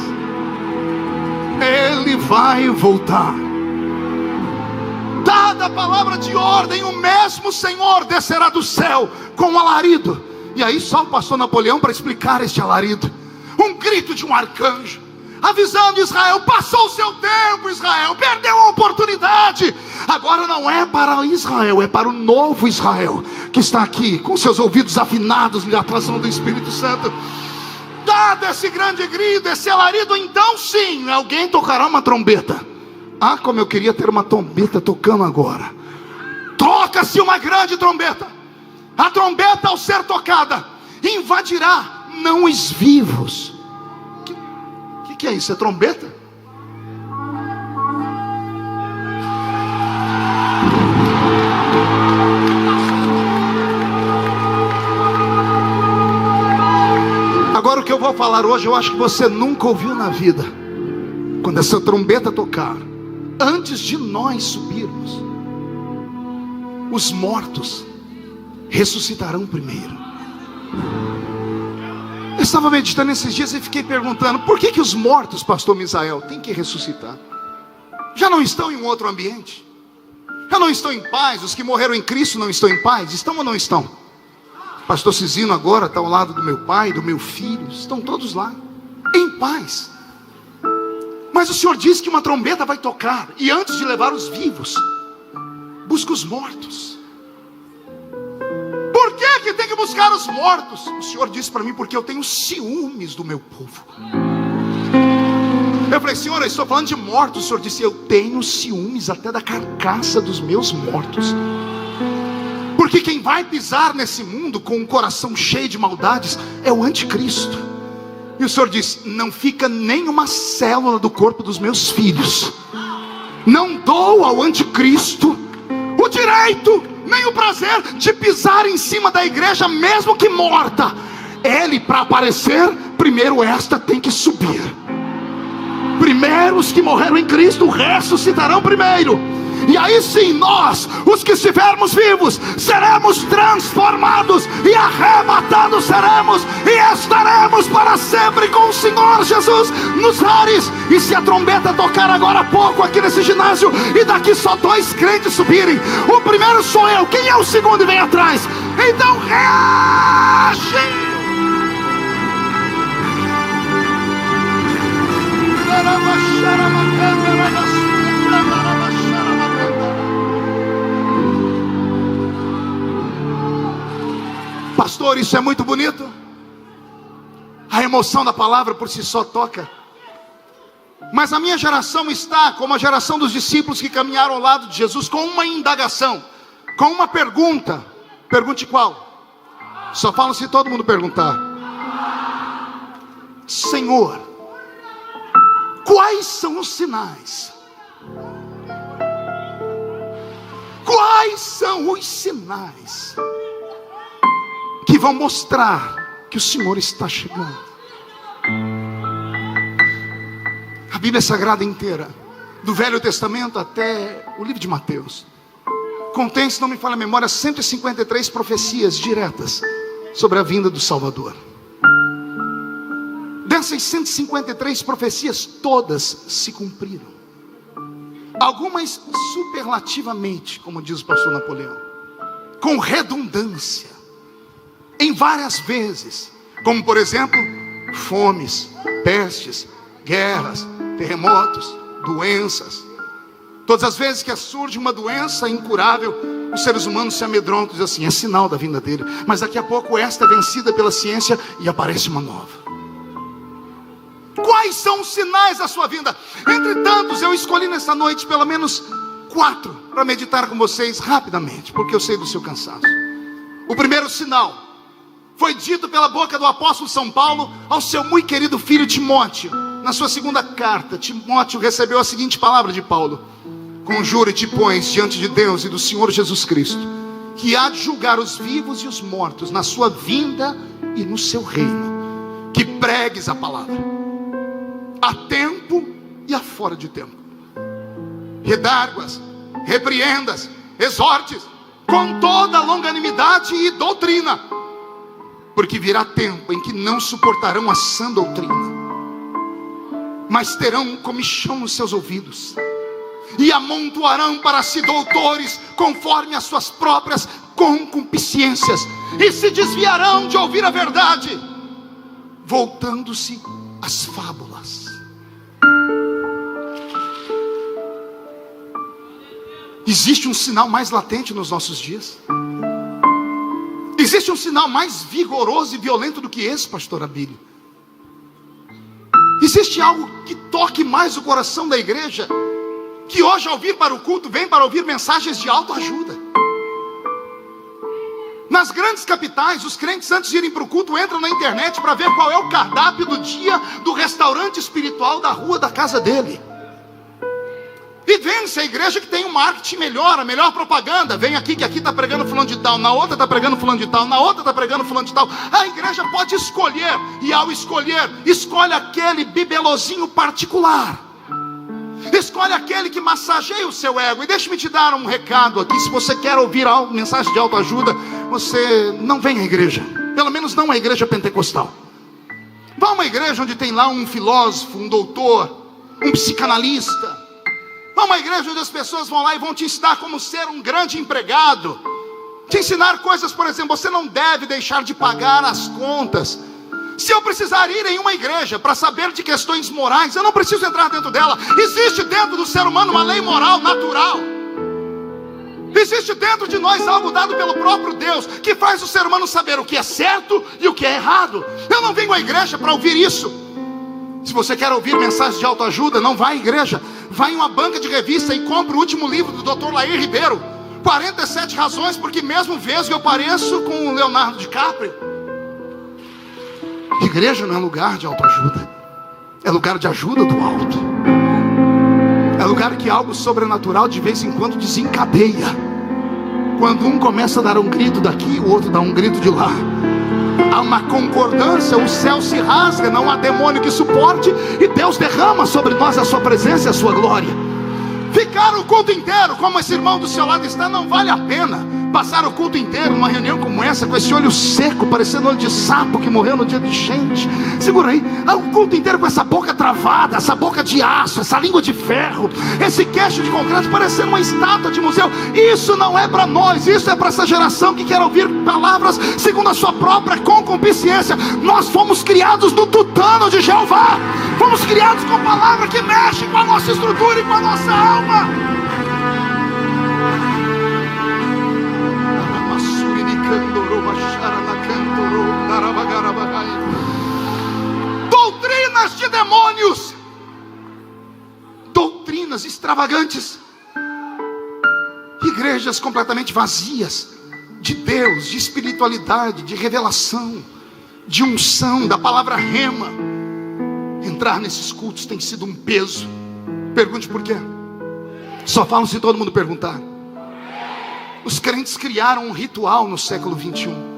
S2: ele vai voltar. Dada a palavra de ordem, o mesmo Senhor descerá do céu com um alarido. E aí só o pastor Napoleão para explicar este alarido: um grito de um arcanjo, avisando Israel: passou o seu tempo, Israel, perdeu a oportunidade. Agora não é para Israel, é para o novo Israel, que está aqui, com seus ouvidos afinados, na atração do Espírito Santo. Dado esse grande grito, esse alarido, então sim, alguém tocará uma trombeta. Ah, como eu queria ter uma trombeta tocando agora. Toca-se uma grande trombeta. A trombeta, ao ser tocada, invadirá não os vivos. Que é isso? É trombeta? Agora o que eu vou falar hoje, eu acho que você nunca ouviu na vida. Quando essa trombeta tocar, antes de nós subirmos, os mortos ressuscitarão primeiro. Eu estava meditando esses dias e fiquei perguntando: por que os mortos, pastor Misael, têm que ressuscitar? Já não estão em um outro ambiente? Já não estão em paz? Os que morreram em Cristo não estão em paz? Estão ou não estão? Pastor Cisino agora está ao lado do meu pai, do meu filho. Estão todos lá, em paz. Mas o Senhor disse que uma trombeta vai tocar, e antes de levar os vivos, busca os mortos. Por que tem que buscar os mortos? O Senhor disse para mim: porque eu tenho ciúmes do meu povo. Eu falei: Senhor, eu estou falando de mortos. O Senhor disse: eu tenho ciúmes até da carcaça dos meus mortos. Porque quem vai pisar nesse mundo com um coração cheio de maldades é o anticristo. E o Senhor disse: não fica nenhuma célula do corpo dos meus filhos. Não dou ao anticristo o direito, nem o prazer de pisar em cima da igreja, mesmo que morta. Ele, para aparecer, primeiro esta tem que subir. Primeiro os que morreram em Cristo ressuscitarão primeiro. E aí sim nós, os que estivermos vivos, seremos transformados e arrebatados seremos, e estaremos para sempre com o Senhor Jesus nos ares. E se a trombeta tocar agora há pouco aqui nesse ginásio, e daqui só 2 crentes subirem, o primeiro sou eu, quem é o segundo e vem atrás? Então reage! Pastor, isso é muito bonito. A emoção da palavra por si só toca. Mas a minha geração está como a geração dos discípulos que caminharam ao lado de Jesus, com uma indagação, com uma pergunta. Pergunte qual? Só falo se todo mundo perguntar. Senhor, quais são os sinais? Quais são os sinais que vão mostrar que o Senhor está chegando? A Bíblia Sagrada inteira, do Velho Testamento até o livro de Mateus, contém, se não me falha a memória, 153 profecias diretas sobre a vinda do Salvador. Dessas 153 profecias, todas se cumpriram. Algumas superlativamente, como diz o pastor Napoleão, com redundância, em várias vezes, como por exemplo, fomes, pestes, guerras, terremotos, doenças. Todas as vezes que surge uma doença incurável, os seres humanos se amedrontam e dizem assim: é sinal da vinda dele. Mas daqui a pouco esta é vencida pela ciência e aparece uma nova. Quais são os sinais da sua vinda? Entre tantos, eu escolhi nessa noite pelo menos 4 para meditar com vocês rapidamente, porque eu sei do seu cansaço. O primeiro sinal foi dito pela boca do apóstolo São Paulo ao seu muito querido filho Timóteo. Na sua segunda carta, Timóteo recebeu a seguinte palavra de Paulo: conjura e te pões diante de Deus e do Senhor Jesus Cristo, que há de julgar os vivos e os mortos na sua vinda e no seu reino, que pregues a palavra a tempo e a fora de tempo, redarguas, repreendas, exortes com toda longanimidade e doutrina, porque virá tempo em que não suportarão a sã doutrina, mas terão comichão nos seus ouvidos, e amontoarão para si doutores conforme as suas próprias concupiscências, e se desviarão de ouvir a verdade, voltando-se às fábulas. Existe um sinal mais latente nos nossos dias? Existe um sinal mais vigoroso e violento do que esse, pastor Abílio? Existe algo que toque mais o coração da igreja, que hoje ao vir para o culto, vem para ouvir mensagens de autoajuda? Nas grandes capitais, os crentes antes de irem para o culto entram na internet para ver qual é o cardápio do dia do restaurante espiritual da rua da casa dele. E vende-se a igreja que tem um marketing melhor, a melhor propaganda. Vem aqui que aqui está pregando fulano de tal, na outra está pregando fulano de tal, na outra está pregando fulano de tal. A igreja pode escolher, e ao escolher, escolhe aquele bibelozinho particular. Escolhe aquele que massageia o seu ego. E deixe-me te dar um recado aqui. Se você quer ouvir mensagem de autoajuda, você não vem à igreja. Pelo menos não à igreja pentecostal. Vá a uma igreja onde tem lá um filósofo, um doutor, um psicanalista. Vá a uma igreja onde as pessoas vão lá e vão te ensinar como ser um grande empregado. Te ensinar coisas, por exemplo, você não deve deixar de pagar as contas. Se eu precisar ir em uma igreja para saber de questões morais, eu não preciso entrar dentro dela. Existe dentro do ser humano uma lei moral natural. Existe dentro de nós algo dado pelo próprio Deus, que faz o ser humano saber o que é certo e o que é errado. Eu não venho à igreja para ouvir isso. Se você quer ouvir mensagens de autoajuda, não vá à igreja. Vá em uma banca de revista e compre o último livro do Dr. Lair Ribeiro, 47 razões porque mesmo vesgo eu pareço com o Leonardo DiCaprio. Igreja não é lugar de autoajuda, é lugar de ajuda do alto. É lugar que algo sobrenatural de vez em quando desencadeia. Quando um começa a dar um grito daqui, o outro dá um grito de lá. Há uma concordância, o céu se rasga, não há demônio que suporte, e Deus derrama sobre nós a sua presença e a sua glória. Ficar o culto inteiro, como esse irmão do seu lado está, não vale a pena. Passar o culto inteiro numa reunião como essa, com esse olho seco, parecendo olho de sapo que morreu no dia de enchente. Segura aí, o culto inteiro com essa boca travada, essa boca de aço, essa língua de ferro, esse queixo de concreto parecendo uma estátua de museu. Isso não é para nós, isso é para essa geração que quer ouvir palavras segundo a sua própria concupiscência. Nós fomos criados no tutano de Jeová. Fomos criados com palavra que mexe com a nossa estrutura e com a nossa alma. Doutrinas de demônios, doutrinas extravagantes, igrejas completamente vazias de Deus, de espiritualidade, de revelação, de unção, da palavra rema. Entrar nesses cultos tem sido um peso. Pergunte por quê. Só falam se todo mundo perguntar. Os crentes criaram um ritual no século 21.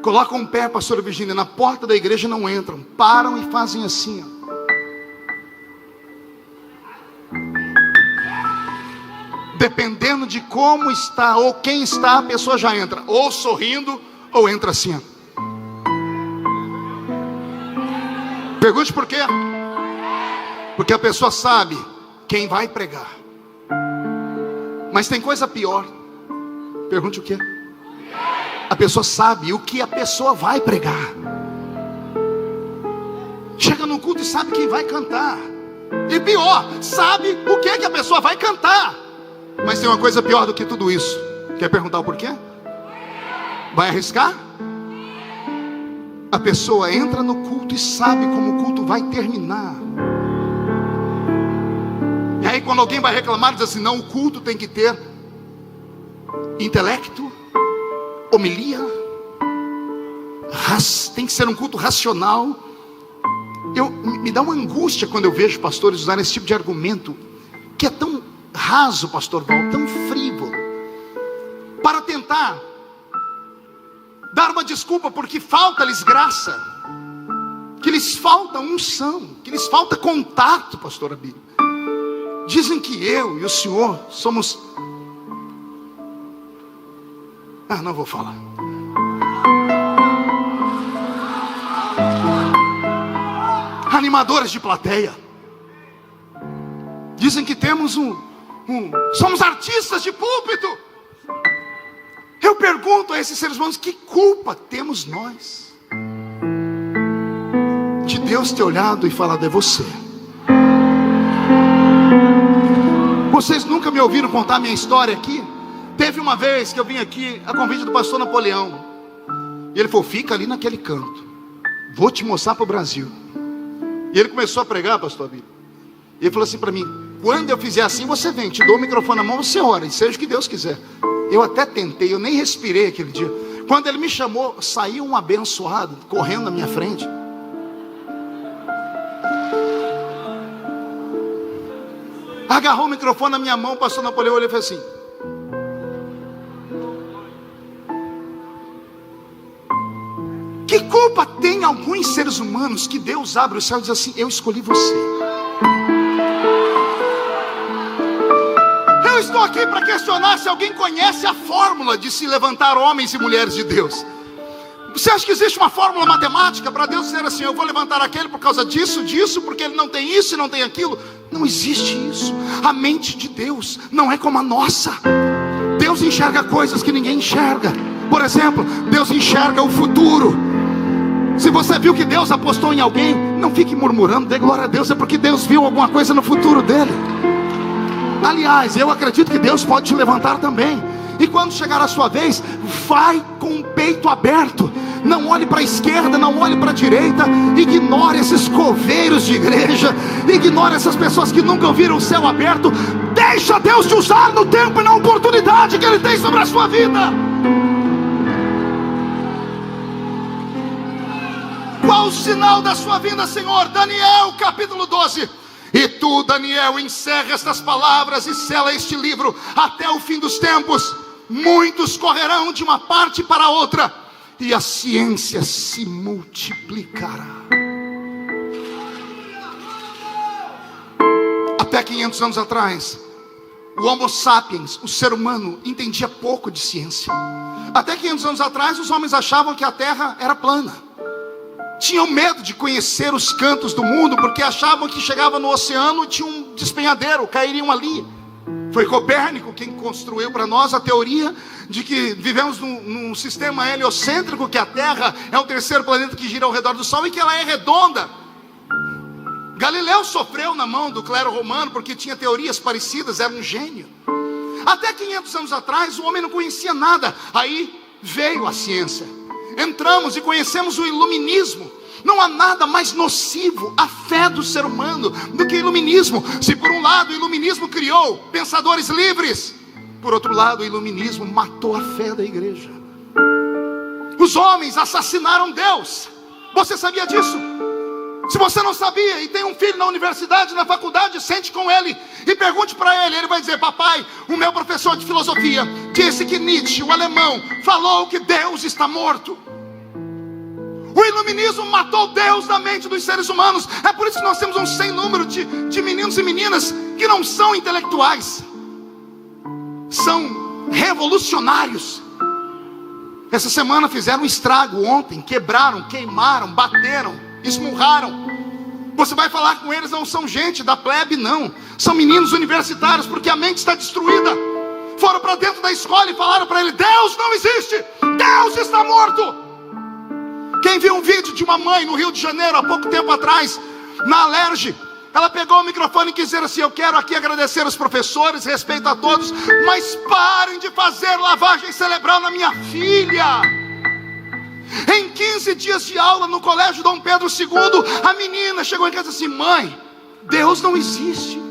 S2: Colocam um pé, pastora Virgínia, na porta da igreja, não entram, param e fazem assim, ó. Dependendo de como está ou quem está, a pessoa já entra, ou sorrindo, ou entra assim, ó. Pergunte por quê? Porque a pessoa sabe quem vai pregar. Mas tem coisa pior. Pergunte o quê? A pessoa sabe o que a pessoa vai pregar. Chega no culto e sabe quem vai cantar. E pior, sabe o que a pessoa vai cantar. Mas tem uma coisa pior do que tudo isso. Quer perguntar o porquê? Vai arriscar? A pessoa entra no culto e sabe como o culto vai terminar. E aí quando alguém vai reclamar, diz assim: não, o culto tem que ter intelecto, homilia, tem que ser um culto racional. Me dá uma angústia quando eu vejo pastores usarem esse tipo de argumento, que é tão raso, pastor Val, tão frívolo, para tentar dar uma desculpa porque falta-lhes graça, que lhes falta unção, que lhes falta contato, pastor Abílio. Dizem que eu e o senhor somos... não vou falar. Animadores de plateia. Dizem que temos somos artistas de púlpito. Eu pergunto a esses seres humanos: que culpa temos nós de Deus ter olhado e falado: é você. Vocês nunca me ouviram contar minha história aqui? Teve uma vez que eu vim aqui a convite do pastor Napoleão, e ele falou: fica ali naquele canto, vou te mostrar para o Brasil. E ele começou a pregar, pastor Abílio. E ele falou assim para mim: quando eu fizer assim, você vem, te dou o microfone na mão, você ora, e seja o que Deus quiser. Eu até tentei, eu nem respirei aquele dia. Quando ele me chamou, saiu um abençoado correndo na minha frente. Agarrou o microfone na minha mão, o pastor Napoleão olhou e fez assim: que culpa tem alguns seres humanos que Deus abre o céu e diz assim: eu escolhi você. Eu estou aqui para questionar se alguém conhece a fórmula de se levantar homens e mulheres de Deus. Você acha que existe uma fórmula matemática para Deus dizer assim: eu vou levantar aquele por causa disso, porque ele não tem isso e não tem aquilo? Não existe isso. A mente de Deus não é como a nossa. Deus enxerga coisas que ninguém enxerga. Por exemplo, Deus enxerga o futuro. Se você viu que Deus apostou em alguém, não fique murmurando, dê glória a Deus, é porque Deus viu alguma coisa no futuro dele. Aliás, eu acredito que Deus pode te levantar também. E quando chegar a sua vez, vai com o peito aberto. Não olhe para a esquerda, não olhe para a direita. Ignore esses coveiros de igreja. Ignore essas pessoas que nunca ouviram o céu aberto. Deixa Deus te usar no tempo e na oportunidade que Ele tem sobre a sua vida. Qual o sinal da sua vinda, Senhor? Daniel capítulo 12. E tu, Daniel, encerra estas palavras e sela este livro até o fim dos tempos. Muitos correrão de uma parte para outra, e a ciência se multiplicará. Até 500 anos atrás, o Homo sapiens, o ser humano, entendia pouco de ciência. Até 500 anos atrás, os homens achavam que a Terra era plana. Tinham medo de conhecer os cantos do mundo, porque achavam que chegava no oceano e tinha um despenhadeiro, cairiam ali. Foi Copérnico quem construiu para nós a teoria de que vivemos num sistema heliocêntrico, que a Terra é o terceiro planeta que gira ao redor do Sol e que ela é redonda. Galileu sofreu na mão do clero romano porque tinha teorias parecidas, era um gênio. Até 500 anos atrás o homem não conhecia nada. Aí veio a ciência. Entramos e conhecemos o iluminismo. Não há nada mais nocivo à fé do ser humano do que o iluminismo. Se por um lado o iluminismo criou pensadores livres, por outro lado o iluminismo matou a fé da igreja. Os homens assassinaram Deus. Você sabia disso? Se você não sabia e tem um filho na universidade, na faculdade, sente com ele e pergunte para ele. Ele vai dizer: papai, o meu professor de filosofia disse que Nietzsche, o alemão, falou que Deus está morto. O iluminismo matou Deus da mente dos seres humanos. É por isso que nós temos um sem número de meninos e meninas que não são intelectuais, são revolucionários. Essa semana fizeram um estrago ontem, quebraram, queimaram, bateram, esmurraram. Você vai falar com eles, não são gente da plebe, não. São meninos universitários, porque a mente está destruída. Foram para dentro da escola e falaram para ele: Deus não existe, Deus está morto. Quem viu um vídeo de uma mãe no Rio de Janeiro há pouco tempo atrás, na Alerj, ela pegou o microfone e quis dizer assim: eu quero aqui agradecer os professores, respeito a todos, mas parem de fazer lavagem cerebral na minha filha. Em 15 dias de aula no colégio Dom Pedro II, a menina chegou em casa assim: mãe, Deus não existe.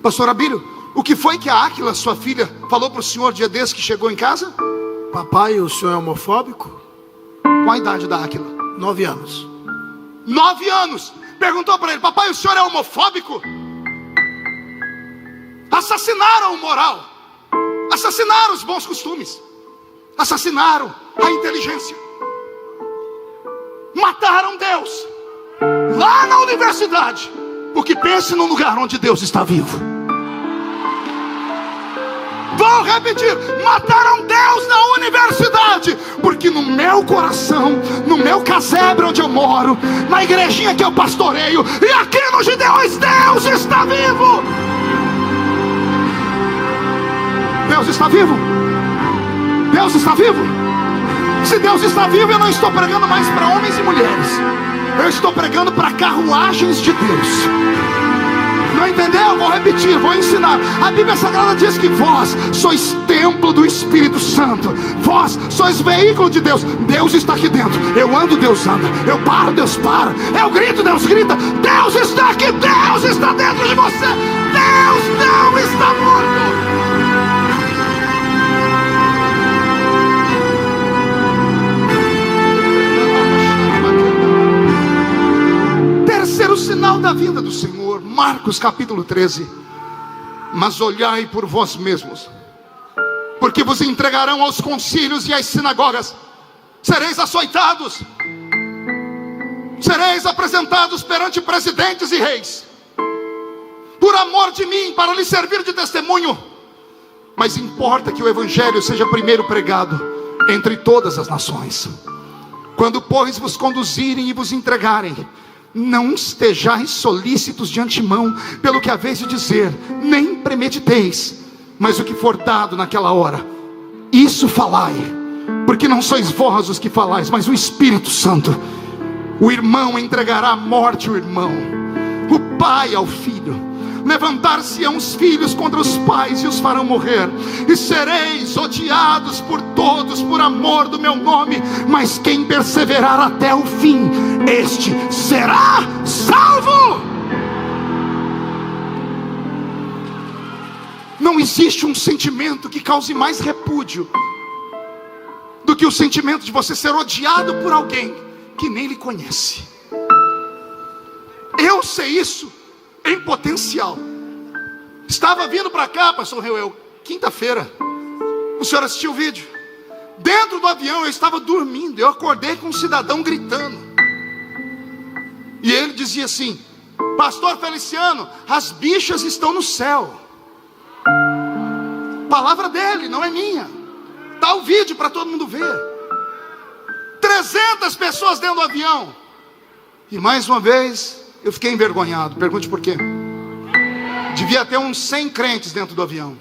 S2: Pastor Abílio, o que foi que a Áquila, sua filha, falou para o senhor dia desse que chegou em casa?
S1: Papai, o senhor é homofóbico?
S2: Qual a idade da Áquila?
S1: 9 anos.
S2: 9 anos. Perguntou para ele: papai, o senhor é homofóbico? Assassinaram o moral, assassinaram os bons costumes, assassinaram a inteligência, mataram Deus lá na universidade. Porque pense num lugar onde Deus está vivo. Vou repetir: mataram Deus na universidade. Porque no meu coração, no meu casebre onde eu moro, na igrejinha que eu pastoreio, e aqui nos Gideões, Deus está vivo. Deus está vivo. Deus está vivo. Se Deus está vivo, eu não estou pregando mais para homens e mulheres. Eu estou pregando para carruagens de Deus. Não entendeu? Vou repetir, vou ensinar. A Bíblia Sagrada diz que vós sois templo do Espírito Santo. Vós sois veículo de Deus. Deus está aqui dentro. Eu ando, Deus anda. Eu paro, Deus para. Eu grito, Deus grita. Deus está aqui, Deus está dentro de você. Deus não está morto. Terceiro sinal da vinda do Senhor, Marcos capítulo 13. Mas olhai por vós mesmos, porque vos entregarão aos concílios e às sinagogas, sereis açoitados, sereis apresentados perante presidentes e reis, por amor de mim, para lhes servir de testemunho. Mas importa que o evangelho seja primeiro pregado entre todas as nações. Quando, pois, vos conduzirem e vos entregarem, não estejais solícitos de antemão pelo que haveis de dizer, nem premediteis, mas o que for dado naquela hora, isso falai, porque não sois vós os que falais, mas o Espírito Santo. O irmão entregará à morte o irmão, o pai ao filho. Levantar-se-ão os filhos contra os pais e os farão morrer, e sereis odiados por todos por amor do meu nome, mas quem perseverar até o fim, este será salvo. Não existe um sentimento que cause mais repúdio do que o sentimento de você ser odiado por alguém que nem lhe conhece. Eu sei isso em potencial. Estava vindo para cá, pastor Reuel, quinta-feira. O senhor assistiu o vídeo? Dentro do avião eu estava dormindo. Eu acordei com um cidadão gritando. E ele dizia assim: pastor Feliciano, as bichas estão no céu. Palavra dele, não é minha. Dá o vídeo para todo mundo ver. 300 pessoas dentro do avião. E mais uma vez eu fiquei envergonhado. Pergunte por quê. Devia ter uns 100 crentes dentro do avião.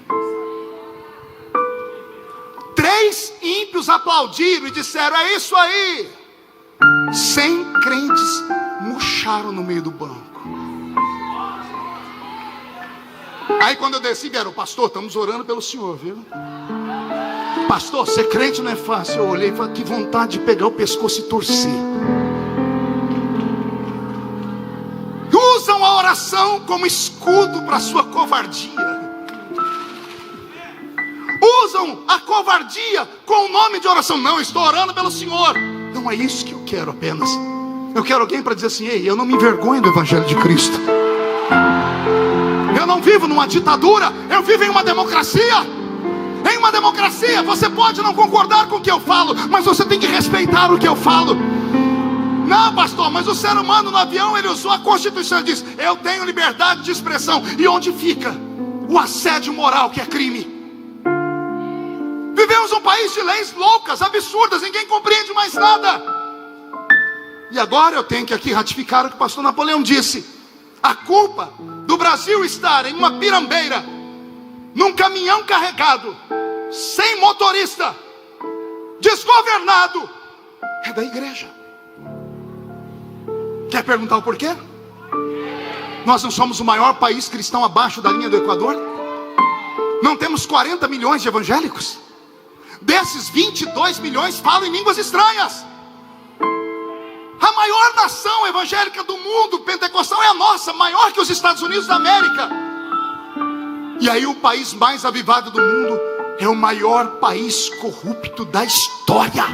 S2: 3 ímpios aplaudiram e disseram: é isso aí. 100 crentes murcharam no meio do banco. Aí quando eu desci, vieram: pastor, estamos orando pelo senhor, viu? Pastor, ser crente não é fácil. Eu olhei e falei: que vontade de pegar o pescoço e torcer. Usam a oração como escudo para a sua covardia. Usam a covardia com o nome de oração. Não, eu estou orando pelo Senhor. Não é isso que eu quero apenas. Eu quero alguém para dizer assim: ei, eu não me envergonho do Evangelho de Cristo. Eu não vivo numa ditadura, eu vivo em uma democracia. Em uma democracia você pode não concordar com o que eu falo, mas você tem que respeitar o que eu falo. Não, pastor, mas o ser humano no avião, ele usou a Constituição e diz: eu tenho liberdade de expressão. E onde fica o assédio moral, que é crime? Vivemos um país de leis loucas, absurdas, ninguém compreende mais nada. E agora eu tenho que aqui ratificar o que o pastor Napoleão disse: a culpa do Brasil estar em uma pirambeira, num caminhão carregado, sem motorista, desgovernado, é da igreja. Quer perguntar o porquê? Nós não somos o maior país cristão abaixo da linha do Equador? Não temos 40 milhões de evangélicos? Desses, 22 milhões falam em línguas estranhas. A maior nação evangélica do mundo pentecostal é a nossa, maior que os Estados Unidos da América. E aí o país mais avivado do mundo é o maior país corrupto da história.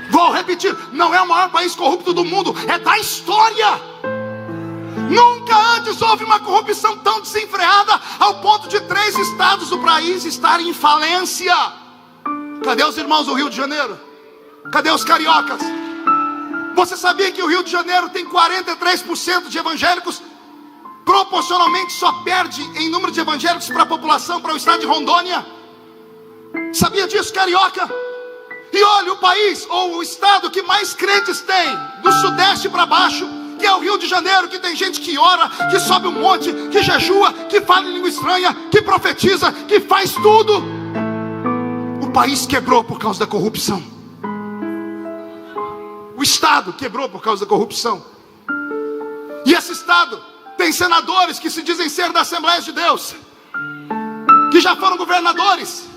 S2: Vou repetir, não é o maior país corrupto do mundo, é da história. Nunca antes houve uma corrupção tão desenfreada ao ponto de 3 estados do país estarem em falência. Cadê os irmãos do Rio de Janeiro? Cadê os cariocas? Você sabia que o Rio de Janeiro tem 43% de evangélicos? Proporcionalmente só perde em número de evangélicos para a população, para o estado de Rondônia. Sabia disso, carioca? E olha, o país ou o estado que mais crentes tem do sudeste para baixo, que é o Rio de Janeiro, que tem gente que ora, que sobe um monte, que jejua, que fala em língua estranha, que profetiza, que faz tudo. O país quebrou por causa da corrupção. O estado quebrou por causa da corrupção. E esse estado
S1: Tem senadores que se dizem ser da Assembleia de Deus, que já foram governadores,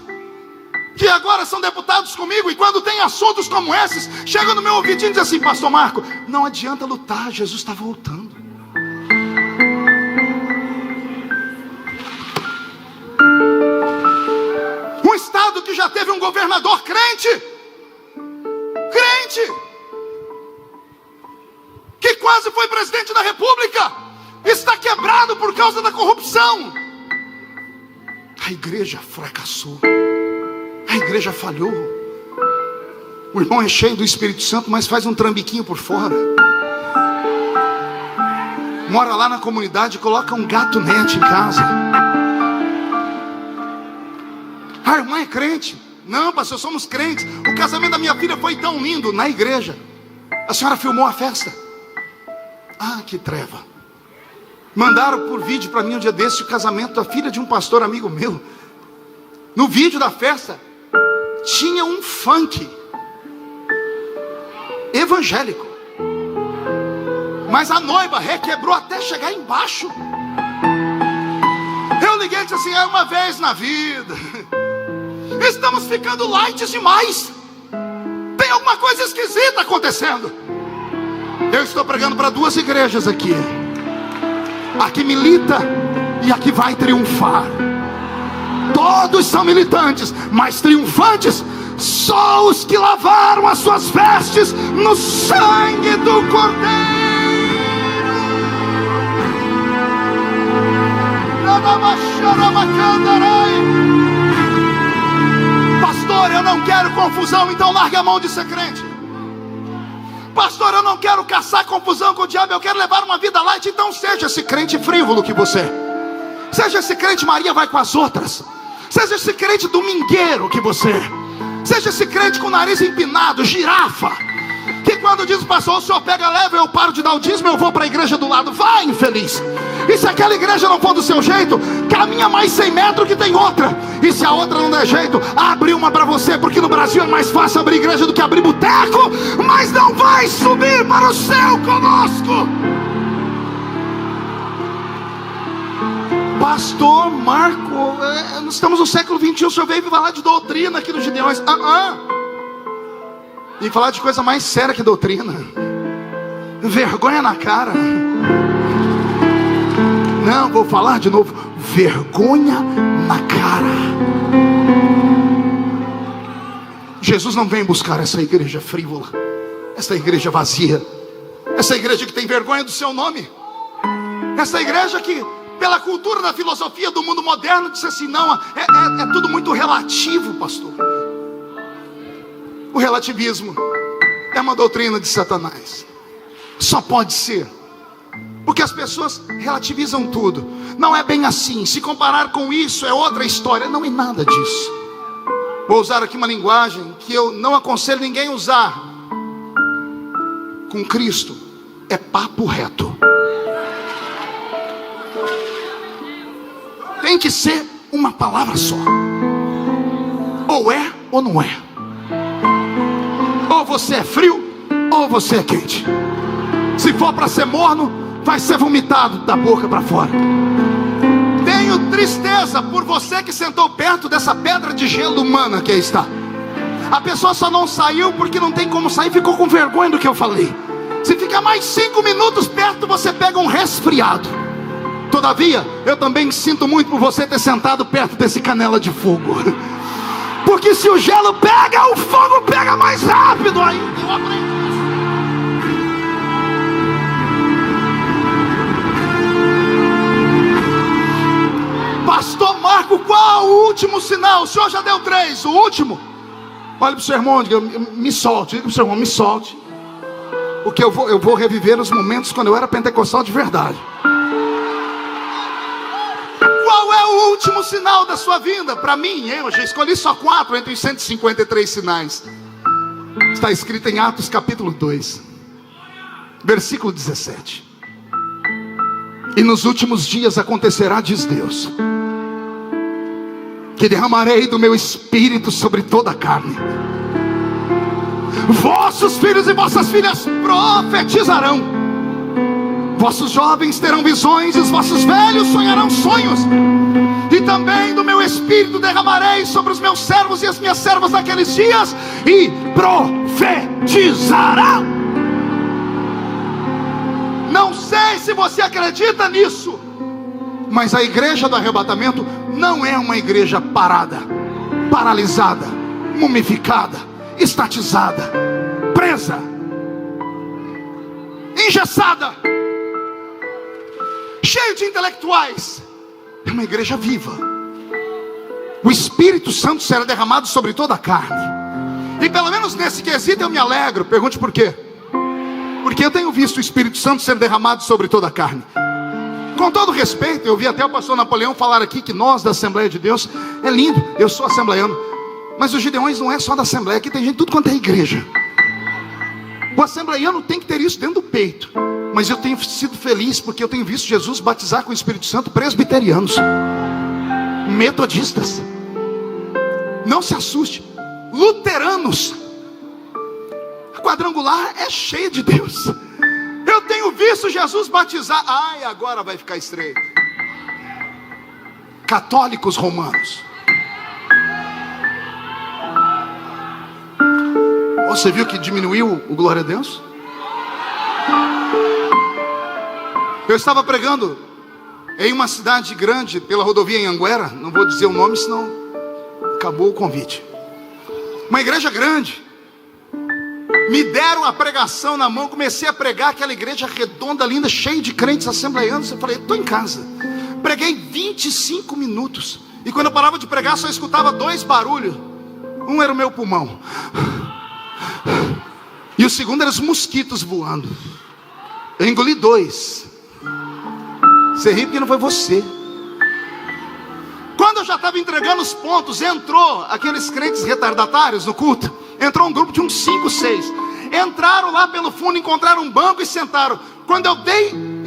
S1: que agora são deputados comigo, e quando tem assuntos como esses, chegam no meu ouvidinho e dizem assim: pastor Marco, não adianta lutar, Jesus está voltando. Um estado que já teve um governador crente, que quase foi presidente da república, está quebrado por causa da corrupção. A igreja fracassou, a igreja falhou. O irmão é cheio do Espírito Santo, mas faz um trambiquinho por fora. Mora lá na comunidade, coloca um gato net em casa. A irmã é crente. Não, pastor, somos crentes. O casamento da minha filha foi tão lindo na igreja. A senhora filmou a festa. Ah, que treva. Mandaram por vídeo para mim um dia desse o casamento da filha de um pastor amigo meu. No vídeo da festa tinha um funk evangélico, mas a noiva requebrou até chegar embaixo. Eu liguei e disse assim: é uma vez na vida. Estamos ficando light demais. Tem alguma coisa esquisita acontecendo. Eu estou pregando para duas igrejas aqui. A que milita e a que vai triunfar. Todos são militantes, mas triunfantes só os que lavaram as suas vestes no sangue do Cordeiro. Pastor, eu não quero confusão, então largue a mão de ser crente. Pastor, eu não quero caçar confusão com o diabo, eu quero levar uma vida light. Então seja esse crente frívolo que você é. Seja esse crente Maria vai com as outras. Seja esse crente domingueiro que você é. Seja esse crente com o nariz empinado, girafa, que quando diz: pastor, o senhor pega leve, eu paro de dar o dízimo, eu vou para a igreja do lado. Vai, infeliz. E se aquela igreja não for do seu jeito, caminha mais 100 metros que tem outra. E se a outra não der jeito, abre uma para você, porque no Brasil é mais fácil abrir igreja do que abrir boteco. Mas não vai subir para o céu conosco. Pastor Marco, nós estamos no século 21, o senhor veio falar de doutrina aqui nos Gideões. E falar de coisa mais séria que doutrina. Vergonha na cara. Não, vou falar de novo. Vergonha na cara. Jesus não vem buscar essa igreja frívola, essa igreja vazia, essa igreja que tem vergonha do seu nome, essa igreja que, pela cultura da filosofia do mundo moderno, disse assim: não, é tudo muito relativo, pastor. O relativismo é uma doutrina de Satanás. Só pode ser, porque as pessoas relativizam tudo. Não é bem assim, se comparar com isso é outra história. Não é nada disso. Vou usar aqui uma linguagem que eu não aconselho ninguém a usar. Com Cristo é papo reto. Tem que ser uma palavra só. Ou é ou não é. Ou você é frio ou você é quente. Se for para ser morno, vai ser vomitado da boca para fora. Tenho tristeza por você que sentou perto dessa pedra de gelo humana que aí está. A pessoa só não saiu porque não tem como sair, ficou com vergonha do que eu falei. Se ficar mais 5 minutos perto, você pega um resfriado. Todavia, eu também sinto muito por você ter sentado perto desse canela de fogo. Porque se o gelo pega, o fogo pega mais rápido ainda. Eu aprendi isso. Pastor Marco, qual o último sinal? O senhor já deu 3, o último? Olha para o seu irmão, diga: me solte. Diga para o seu irmão: me solte. Porque eu vou reviver os momentos quando eu era pentecostal de verdade. Qual é o último sinal da sua vinda? Para mim, eu já escolhi só 4 entre os 153 sinais. Está escrito em Atos capítulo 2, versículo 17. E nos últimos dias acontecerá, diz Deus, que derramarei do meu espírito sobre toda a carne. Vossos filhos e vossas filhas profetizarão. Vossos jovens terão visões, e os vossos velhos sonharão sonhos. E também do meu espírito derramarei sobre os meus servos e as minhas servas naqueles dias, e profetizarão. Não sei se você acredita nisso, mas a igreja do arrebatamento não é uma igreja parada, paralisada, mumificada, estatizada, presa, engessada, cheio de intelectuais. É uma igreja viva. O Espírito Santo será derramado sobre toda a carne. E pelo menos nesse quesito eu me alegro. Pergunte por quê? Porque eu tenho visto o Espírito Santo sendo derramado sobre toda a carne. Com todo respeito, eu vi até o pastor Napoleão falar aqui que nós da Assembleia de Deus, é lindo, eu sou assembleiano, mas os gideões não é só da Assembleia, aqui tem gente tudo quanto é igreja. O assembleiano tem que ter isso dentro do peito. Mas eu tenho sido feliz porque eu tenho visto Jesus batizar com o Espírito Santo presbiterianos, metodistas, não se assuste, luteranos. A quadrangular é cheia de Deus. Eu tenho visto Jesus batizar. Ai, agora vai ficar estreito. Católicos romanos. Você viu que diminuiu o glória a Deus? Eu estava pregando em uma cidade grande, pela rodovia em Anguera. Não vou dizer o nome, senão acabou o convite. Uma igreja grande. Me deram a pregação na mão, comecei a pregar aquela igreja redonda, linda, cheia de crentes assembleianos. Eu falei, estou em casa. Preguei 25 minutos. E quando eu parava de pregar, só escutava dois barulhos. Um era o meu pulmão, e o segundo era os mosquitos voando. Eu engoli dois. Você ri porque não foi você. Quando eu já estava entregando os pontos, entrou aqueles crentes retardatários no culto. Entrou um grupo de uns 5, 6. Entraram lá pelo fundo, encontraram um banco e sentaram. Quando eu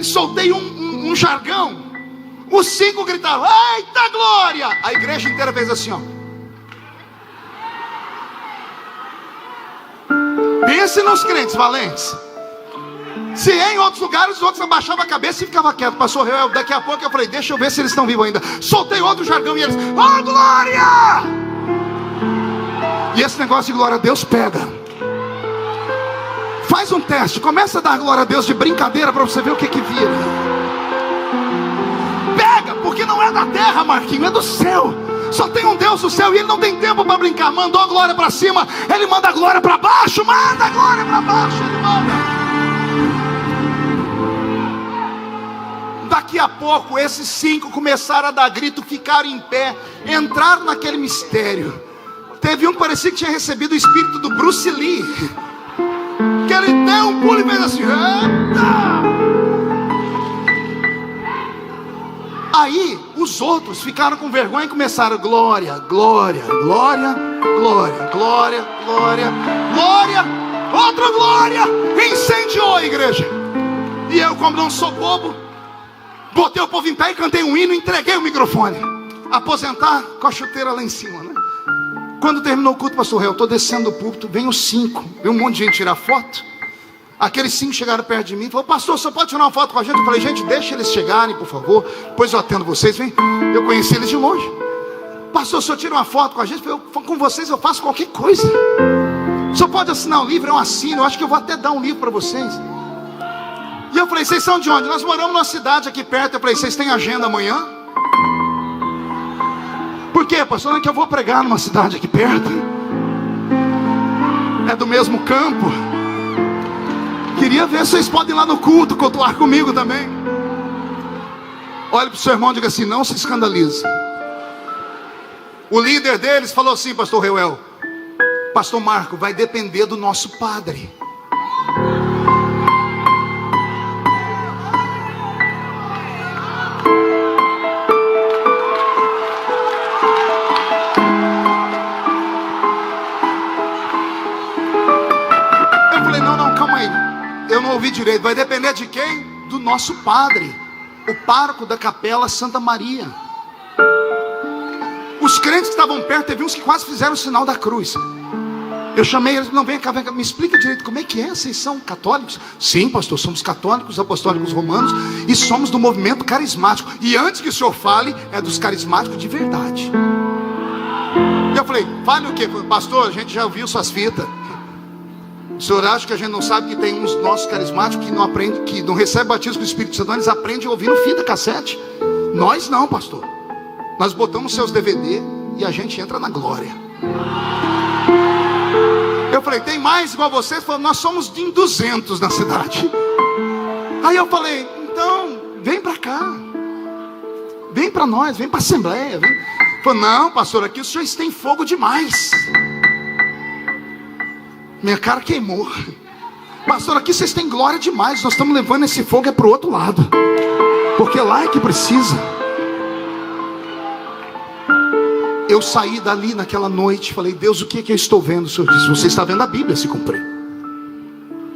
S1: soltei um jargão, os 5 gritaram, eita glória! A igreja inteira fez assim, ó. Pense nos crentes valentes. Se em outros lugares os outros abaixavam a cabeça e ficavam quietos. Pastor Reuel, daqui a pouco eu falei, deixa eu ver se eles estão vivos ainda. Soltei outro jargão e eles, oh glória! E esse negócio de glória a Deus pega. Faz um teste, começa a dar glória a Deus de brincadeira para você ver o que vira. Pega, porque não é da terra, Marquinho, é do céu. Só tem um Deus do céu e Ele não tem tempo para brincar. Mandou a glória para cima, Ele manda a glória para baixo. Manda a glória para baixo, Ele manda. Daqui a pouco esses 5 começaram a dar grito, ficaram em pé, entraram naquele mistério. Teve um que parecia que tinha recebido o espírito do Bruce Lee, que ele deu um pulo e fez assim, eita! Aí os outros ficaram com vergonha e começaram, glória, glória, glória, glória, glória, glória, glória, outra glória. Incendiou a igreja. E eu, como não sou bobo, botei o povo em pé e cantei um hino, entreguei o microfone. Aposentar com a chuteira lá em cima, né? Quando terminou o culto, pastor Reuel, eu estou descendo do púlpito, vem os 5, vem um monte de gente tirar foto. Aqueles 5 chegaram perto de mim e falaram, pastor, você pode tirar uma foto com a gente? Eu falei, gente, deixa eles chegarem, por favor, depois eu atendo vocês, vem. Eu conheci eles de longe. Pastor, o senhor tira uma foto com a gente? Eu falei, com vocês eu faço qualquer coisa. O senhor pode assinar um livro? Eu assino, eu acho que eu vou até dar um livro para vocês. E eu falei, vocês são de onde? Nós moramos numa cidade aqui perto. Eu falei, vocês têm agenda amanhã? Por quê, pastor? Não é que eu vou pregar numa cidade aqui perto. É do mesmo campo. Queria ver se vocês podem ir lá no culto, cultuar comigo também. Olhe para o seu irmão e diga assim, não se escandalize. O líder deles falou assim, pastor Reuel, pastor Marco, vai depender do nosso padre. Eu não ouvi direito. Vai depender de quem? Do nosso padre, o pároco da capela Santa Maria. Os crentes que estavam perto, teve uns que quase fizeram o sinal da cruz. Eu chamei eles, não, vem cá, me explica direito, como é que é? Vocês são católicos? Sim, pastor, somos católicos, apostólicos romanos e somos do movimento carismático. E antes que o senhor fale, é dos carismáticos de verdade. E eu falei, fale o quê? Pastor, a gente já ouviu suas fitas. O senhor acha que a gente não sabe que tem uns nossos carismáticos que não aprendem, que não recebem batismo com o Espírito Santo, eles aprendem ouvindo fita cassete. Nós não, pastor. Nós botamos seus DVD e a gente entra na glória. Eu falei, tem mais igual vocês? Falei, nós somos em 200 na cidade. Aí eu falei, então, vem pra cá. Vem pra nós, vem pra Assembleia. Vem. Falei, não, pastor, aqui os senhores têm fogo demais. Minha cara queimou. Pastor, aqui vocês têm glória demais. Nós estamos levando esse fogo pro outro lado. Porque lá é que precisa. Eu saí dali naquela noite, falei, Deus, o que é que eu estou vendo? O Senhor disse, você está vendo a Bíblia se cumprir.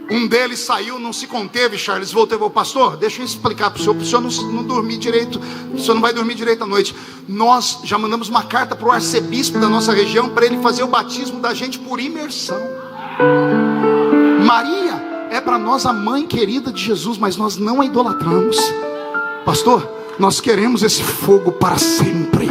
S1: Um deles saiu, não se conteve, Charles, voltou e falou, pastor, deixa eu explicar para o senhor não dormir direito, o senhor não vai dormir direito à noite. Nós já mandamos uma carta para o arcebispo da nossa região, para ele fazer o batismo da gente por imersão. Maria é para nós a mãe querida de Jesus, mas nós não a idolatramos. Pastor, nós queremos esse fogo para sempre.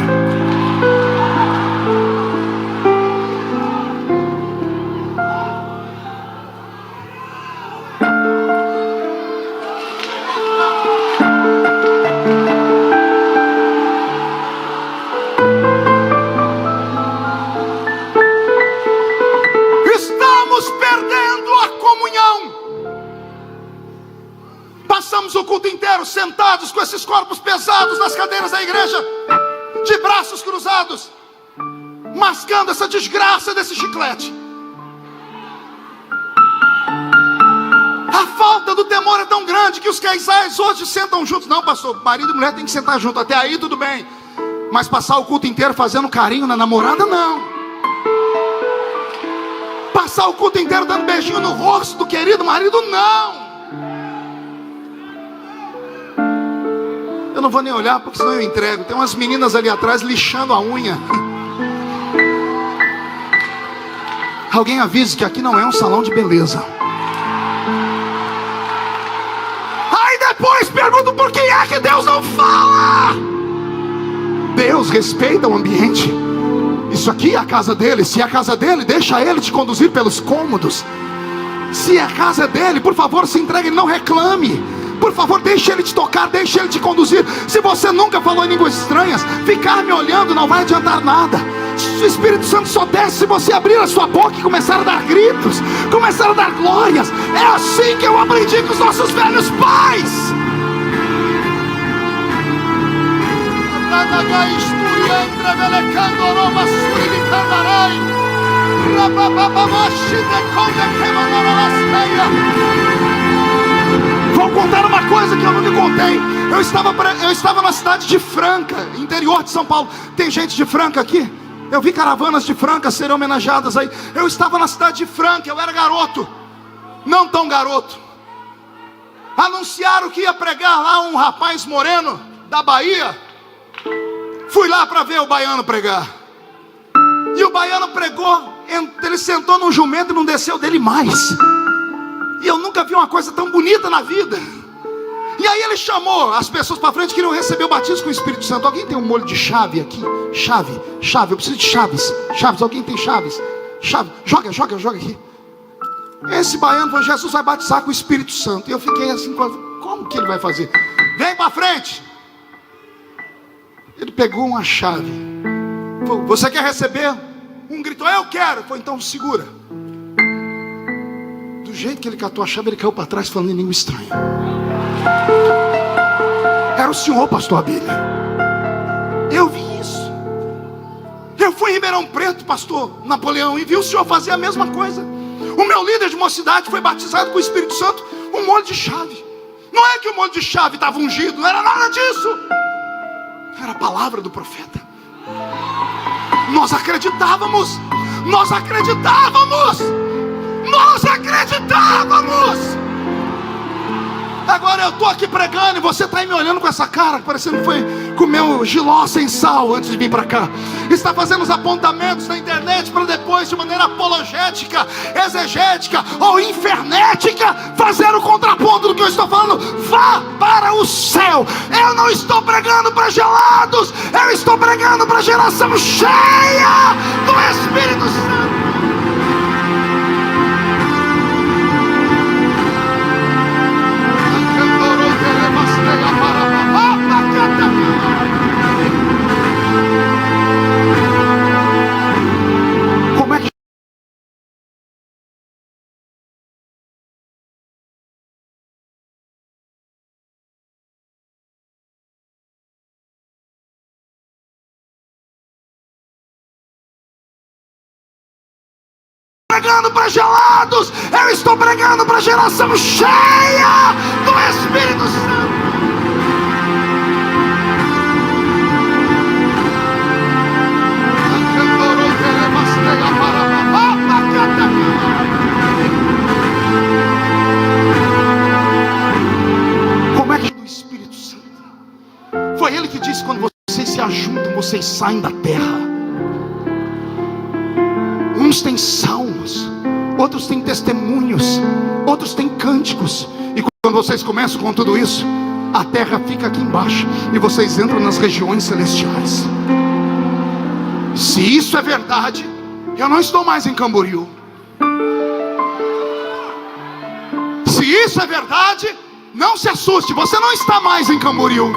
S1: O culto inteiro sentados com esses corpos pesados nas cadeiras da igreja, de braços cruzados, mascando essa desgraça desse chiclete. A falta do temor é tão grande que os casais hoje sentam juntos. Não, pastor, marido e mulher tem que sentar junto. Até aí tudo bem, mas passar o culto inteiro fazendo carinho na namorada, não. Passar o culto inteiro dando beijinho no rosto do querido marido, não. Eu não vou nem olhar, porque senão eu entrego. Tem umas meninas ali atrás lixando a unha. Alguém avise que aqui não é um salão de beleza. Aí depois pergunto por que é que Deus não fala. Deus respeita o ambiente. Isso aqui é a casa dele. Se é a casa dele, deixa ele te conduzir pelos cômodos. Se é a casa dele, por favor, se entregue e não reclame. Por favor, deixe ele te tocar, deixe ele te conduzir. Se você nunca falou em línguas estranhas, ficar me olhando não vai adiantar nada. O Espírito Santo só desce se você abrir a sua boca e começar a dar gritos, começar a dar glórias. É assim que eu aprendi com os nossos velhos pais. Vou contar uma coisa que eu nunca contei. Eu estava na cidade de Franca, interior de São Paulo. Tem gente de Franca aqui? Eu vi caravanas de Franca serem homenageadas aí. Eu estava na cidade de Franca, eu era garoto. Não tão garoto. Anunciaram que ia pregar lá um rapaz moreno da Bahia. Fui lá para ver o baiano pregar. E o baiano pregou. Ele sentou num jumento e não desceu dele mais. E eu nunca vi uma coisa tão bonita na vida. E aí ele chamou as pessoas para frente que queriam receber o batismo com o Espírito Santo. Alguém tem um molho de chave aqui? Chave, eu preciso de chaves. Chaves, alguém tem chaves? Chave, joga aqui. Esse baiano falou, Jesus vai batizar com o Espírito Santo. E eu fiquei assim, como que ele vai fazer? Vem para frente. Ele pegou uma chave. Falou, você quer receber? Um gritou, eu quero. Falou, então segura. Do jeito que ele catou a chave, ele caiu para trás falando em língua estranha. Era o senhor, pastor Abílio. Eu vi isso. Eu fui em Ribeirão Preto, pastor Napoleão, e vi o senhor fazer a mesma coisa. O meu líder de mocidade foi batizado com o Espírito Santo, um molho de chave. Não é que o molho de chave estava ungido, não era nada disso. Era a palavra do profeta. Nós acreditávamos. Agora eu estou aqui pregando e você está aí me olhando com essa cara, parecendo que foi comeu jiló sem sal antes de vir para cá, está fazendo os apontamentos na internet para depois, de maneira apologética, exegética ou infernética, fazer o contraponto do que eu estou falando. Vá para o céu. Eu não estou pregando para gelados, eu estou pregando para a geração cheia do Espírito Santo. Como é que pregando para gelados, eu estou pregando para a geração cheia do Espírito Santo. Como é que o Espírito Santo? Foi Ele que disse: quando vocês se ajuntam, vocês saem da terra. Uns têm salmos, outros têm testemunhos, outros têm cânticos. E quando vocês começam com tudo isso, a terra fica aqui embaixo e vocês entram nas regiões celestiais. Se isso é verdade, eu não estou mais em Camboriú. Se isso é verdade, não se assuste, você não está mais em Camboriú,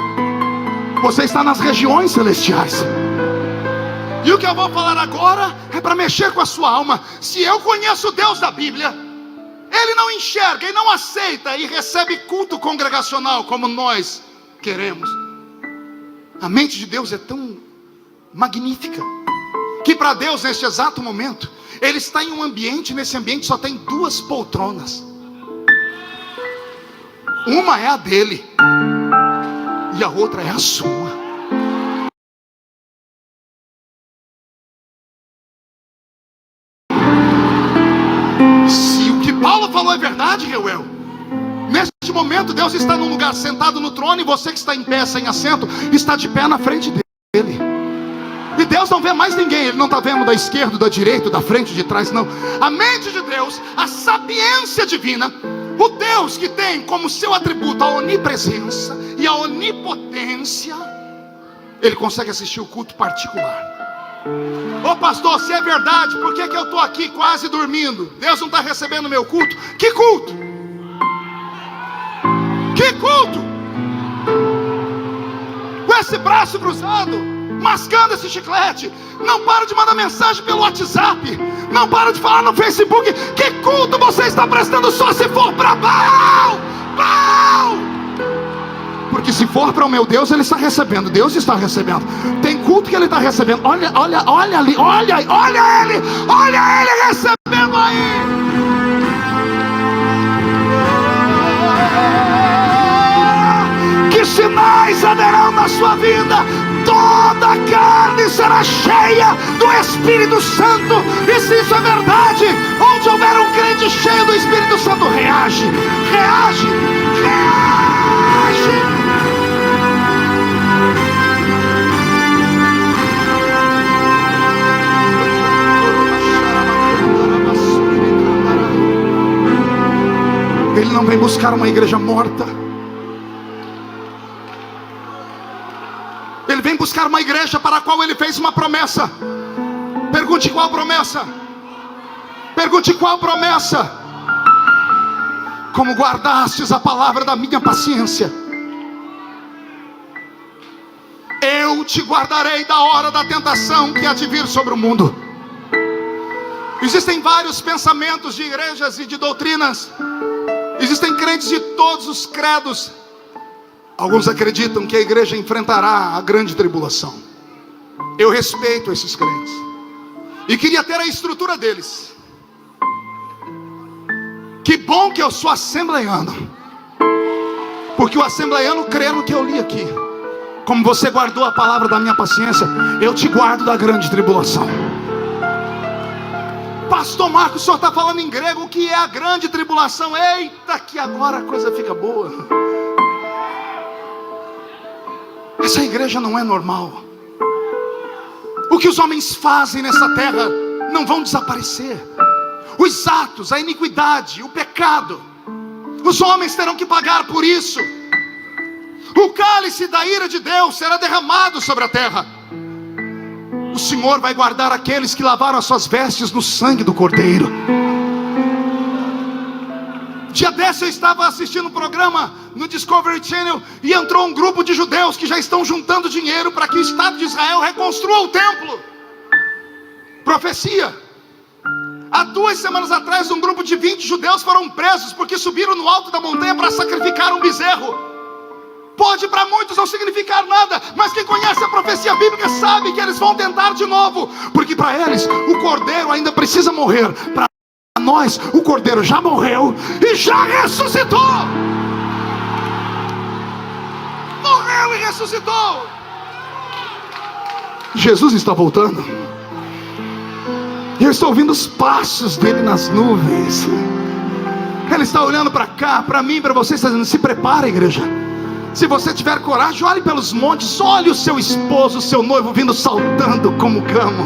S1: você está nas regiões celestiais. E o que eu vou falar agora é para mexer com a sua alma. Se eu conheço o Deus da Bíblia, Ele não enxerga e não aceita e recebe culto congregacional como nós queremos. A mente de Deus é tão magnífica que para Deus, neste exato momento, Ele está em um ambiente, nesse ambiente só tem 2 poltronas. Uma é a dele e a outra é a sua. Se o que Paulo falou é verdade, Reuel, neste momento Deus está num lugar sentado no trono, e você que está em pé sem assento está de pé na frente dele. E Deus não vê mais ninguém. Ele não está vendo da esquerda, da direita, da frente, de trás, não. A mente de Deus, a sapiência divina, o Deus que tem como seu atributo a onipresença e a onipotência, Ele consegue assistir o culto particular. Ô pastor, se é verdade, por que eu estou aqui quase dormindo? Deus não está recebendo meu culto? Que culto? Que culto? Com esse braço cruzado, mascando esse chiclete, não para de mandar mensagem pelo WhatsApp, não para de falar no Facebook. Que culto você está prestando só se for para Baal? Baal! Porque se for para o meu Deus, Ele está recebendo. Deus está recebendo. Tem culto que Ele está recebendo. Olha ali, olha Ele recebendo aí. Que sinais haverão na sua vida? Toda a carne será cheia do Espírito Santo. E se isso é verdade, onde houver um crente cheio do Espírito Santo, reage. Ele não vem buscar uma igreja morta. Ele vem buscar uma igreja para a qual Ele fez uma promessa. Pergunte qual promessa. Pergunte qual promessa. Como guardastes a palavra da minha paciência, eu te guardarei da hora da tentação que há de vir sobre o mundo. Existem vários pensamentos de igrejas e de doutrinas. Existem crentes de todos os credos. Alguns acreditam que a igreja enfrentará a grande tribulação. Eu respeito esses crentes e queria ter a estrutura deles. Que bom que eu sou assembleiano, porque o assembleiano crê no que eu li aqui. Como você guardou a palavra da minha paciência, eu te guardo da grande tribulação. Pastor Marcos, o senhor está falando em grego, o que é a grande tribulação? Eita, que agora a coisa fica boa. Essa igreja não é normal. O que os homens fazem nessa terra não vão desaparecer. Os atos, a iniquidade, o pecado, os homens terão que pagar por isso. O cálice da ira de Deus será derramado sobre a terra. O Senhor vai guardar aqueles que lavaram as suas vestes no sangue do Cordeiro. Dia desse eu estava assistindo um programa no Discovery Channel e entrou um grupo de judeus que já estão juntando dinheiro para que o Estado de Israel reconstrua o templo. Profecia. Há 2 semanas atrás um grupo de 20 judeus foram presos porque subiram no alto da montanha para sacrificar um bezerro. Pode para muitos não significar nada, mas quem conhece a profecia bíblica sabe que eles vão tentar de novo, porque para eles o cordeiro ainda precisa morrer. Para nós o cordeiro já morreu e já ressuscitou. Morreu e ressuscitou. Jesus está voltando. Eu estou ouvindo os passos dele nas nuvens. Ele está olhando para cá, para mim, para você, está dizendo: se prepara, igreja. Se você tiver coragem, olhe pelos montes, olhe o seu esposo, o seu noivo vindo saltando como gamo.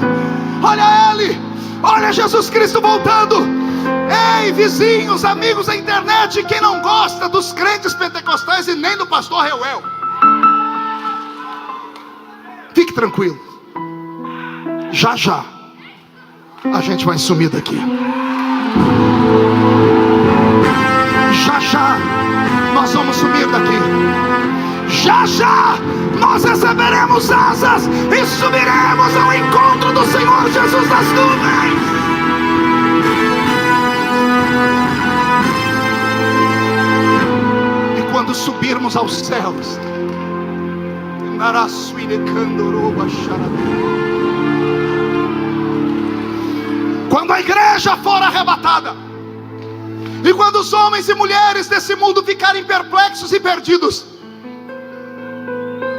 S1: Olha ele, olha Jesus Cristo voltando. Ei, vizinhos, amigos da internet, quem não gosta dos crentes pentecostais e nem do pastor Reuel, fique tranquilo. Já já a gente vai sumir daqui. Já já nós vamos sumir daqui. Já já nós receberemos asas e subiremos ao encontro do Senhor Jesus das nuvens. E quando subirmos aos céus, quando a igreja for arrebatada, e quando os homens e mulheres desse mundo ficarem perplexos e perdidos,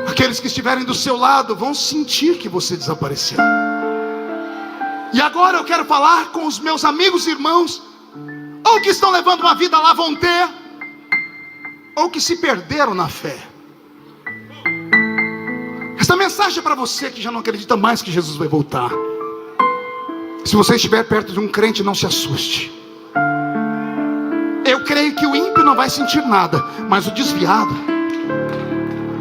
S1: aqueles que estiverem do seu lado vão sentir que você desapareceu. E agora eu quero falar com os meus amigos e irmãos, ou que estão levando uma vida lá vão ter, ou que se perderam na fé. Esta mensagem é para você que já não acredita mais que Jesus vai voltar. Se você estiver perto de um crente, não se assuste. Eu creio que o ímpio não vai sentir nada, mas o desviado,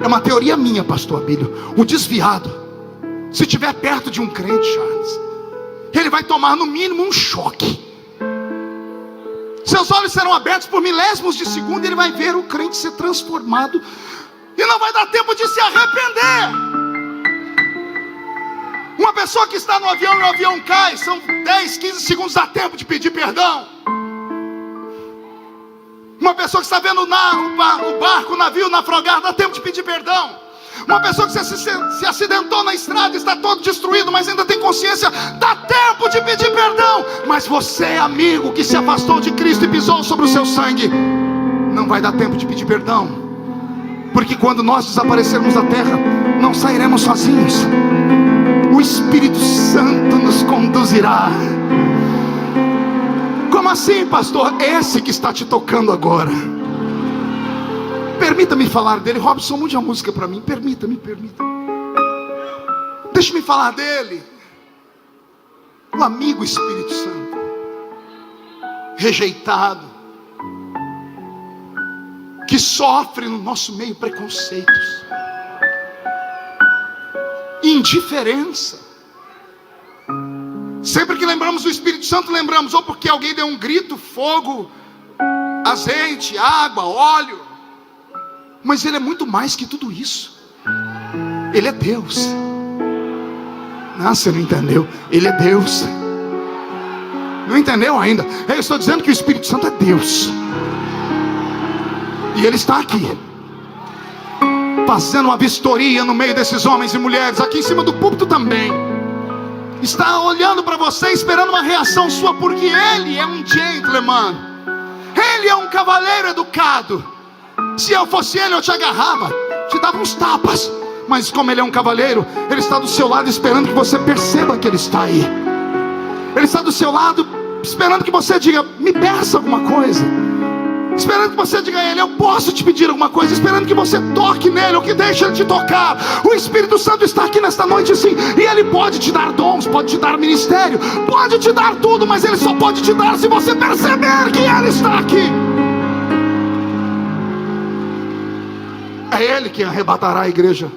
S1: é uma teoria minha, pastor Abílio, o desviado, se estiver perto de um crente, Charles, ele vai tomar no mínimo um choque. Seus olhos serão abertos por milésimos de segundo e ele vai ver o crente ser transformado e não vai dar tempo de se arrepender. Uma pessoa que está no avião e o avião cai, são 10, 15 segundos, dá tempo de pedir perdão. Uma pessoa que está vendo o barco, o navio naufragar, dá tempo de pedir perdão. Uma pessoa que se acidentou na estrada, está todo destruído, mas ainda tem consciência, dá tempo de pedir perdão. Mas você, amigo, que se afastou de Cristo e pisou sobre o seu sangue, não vai dar tempo de pedir perdão. Porque quando nós desaparecermos da terra, não sairemos sozinhos. O Espírito Santo nos conduzirá. Como assim, pastor? Esse que está te tocando agora. Permita-me falar dele. Robson, mude a música para mim. Permita-me. Deixe-me falar dele. O amigo Espírito Santo, rejeitado, que sofre no nosso meio preconceitos, indiferença. Sempre que lembramos do Espírito Santo, lembramos ou porque alguém deu um grito, fogo, azeite, água, óleo. Mas ele é muito mais que tudo isso. Ele é Deus. Não, você não entendeu. Ele é Deus. Não entendeu ainda? Eu estou dizendo que o Espírito Santo é Deus. E ele está aqui, fazendo uma vistoria no meio desses homens e mulheres, aqui em cima do púlpito também. Está olhando para você, esperando uma reação sua, porque ele é um gentleman. Ele é um cavaleiro educado. Se eu fosse ele, eu te agarrava, te dava uns tapas. Mas como ele é um cavaleiro, ele está do seu lado esperando que você perceba que ele está aí. Ele está do seu lado esperando que você diga: me peça alguma coisa. esperando que você diga a Ele: eu posso te pedir alguma coisa, esperando que você toque nele, ou que deixe Ele te tocar. O Espírito Santo está aqui nesta noite sim, e Ele pode te dar dons, pode te dar ministério, pode te dar tudo, mas Ele só pode te dar se você perceber que Ele está aqui. É Ele quem arrebatará a igreja.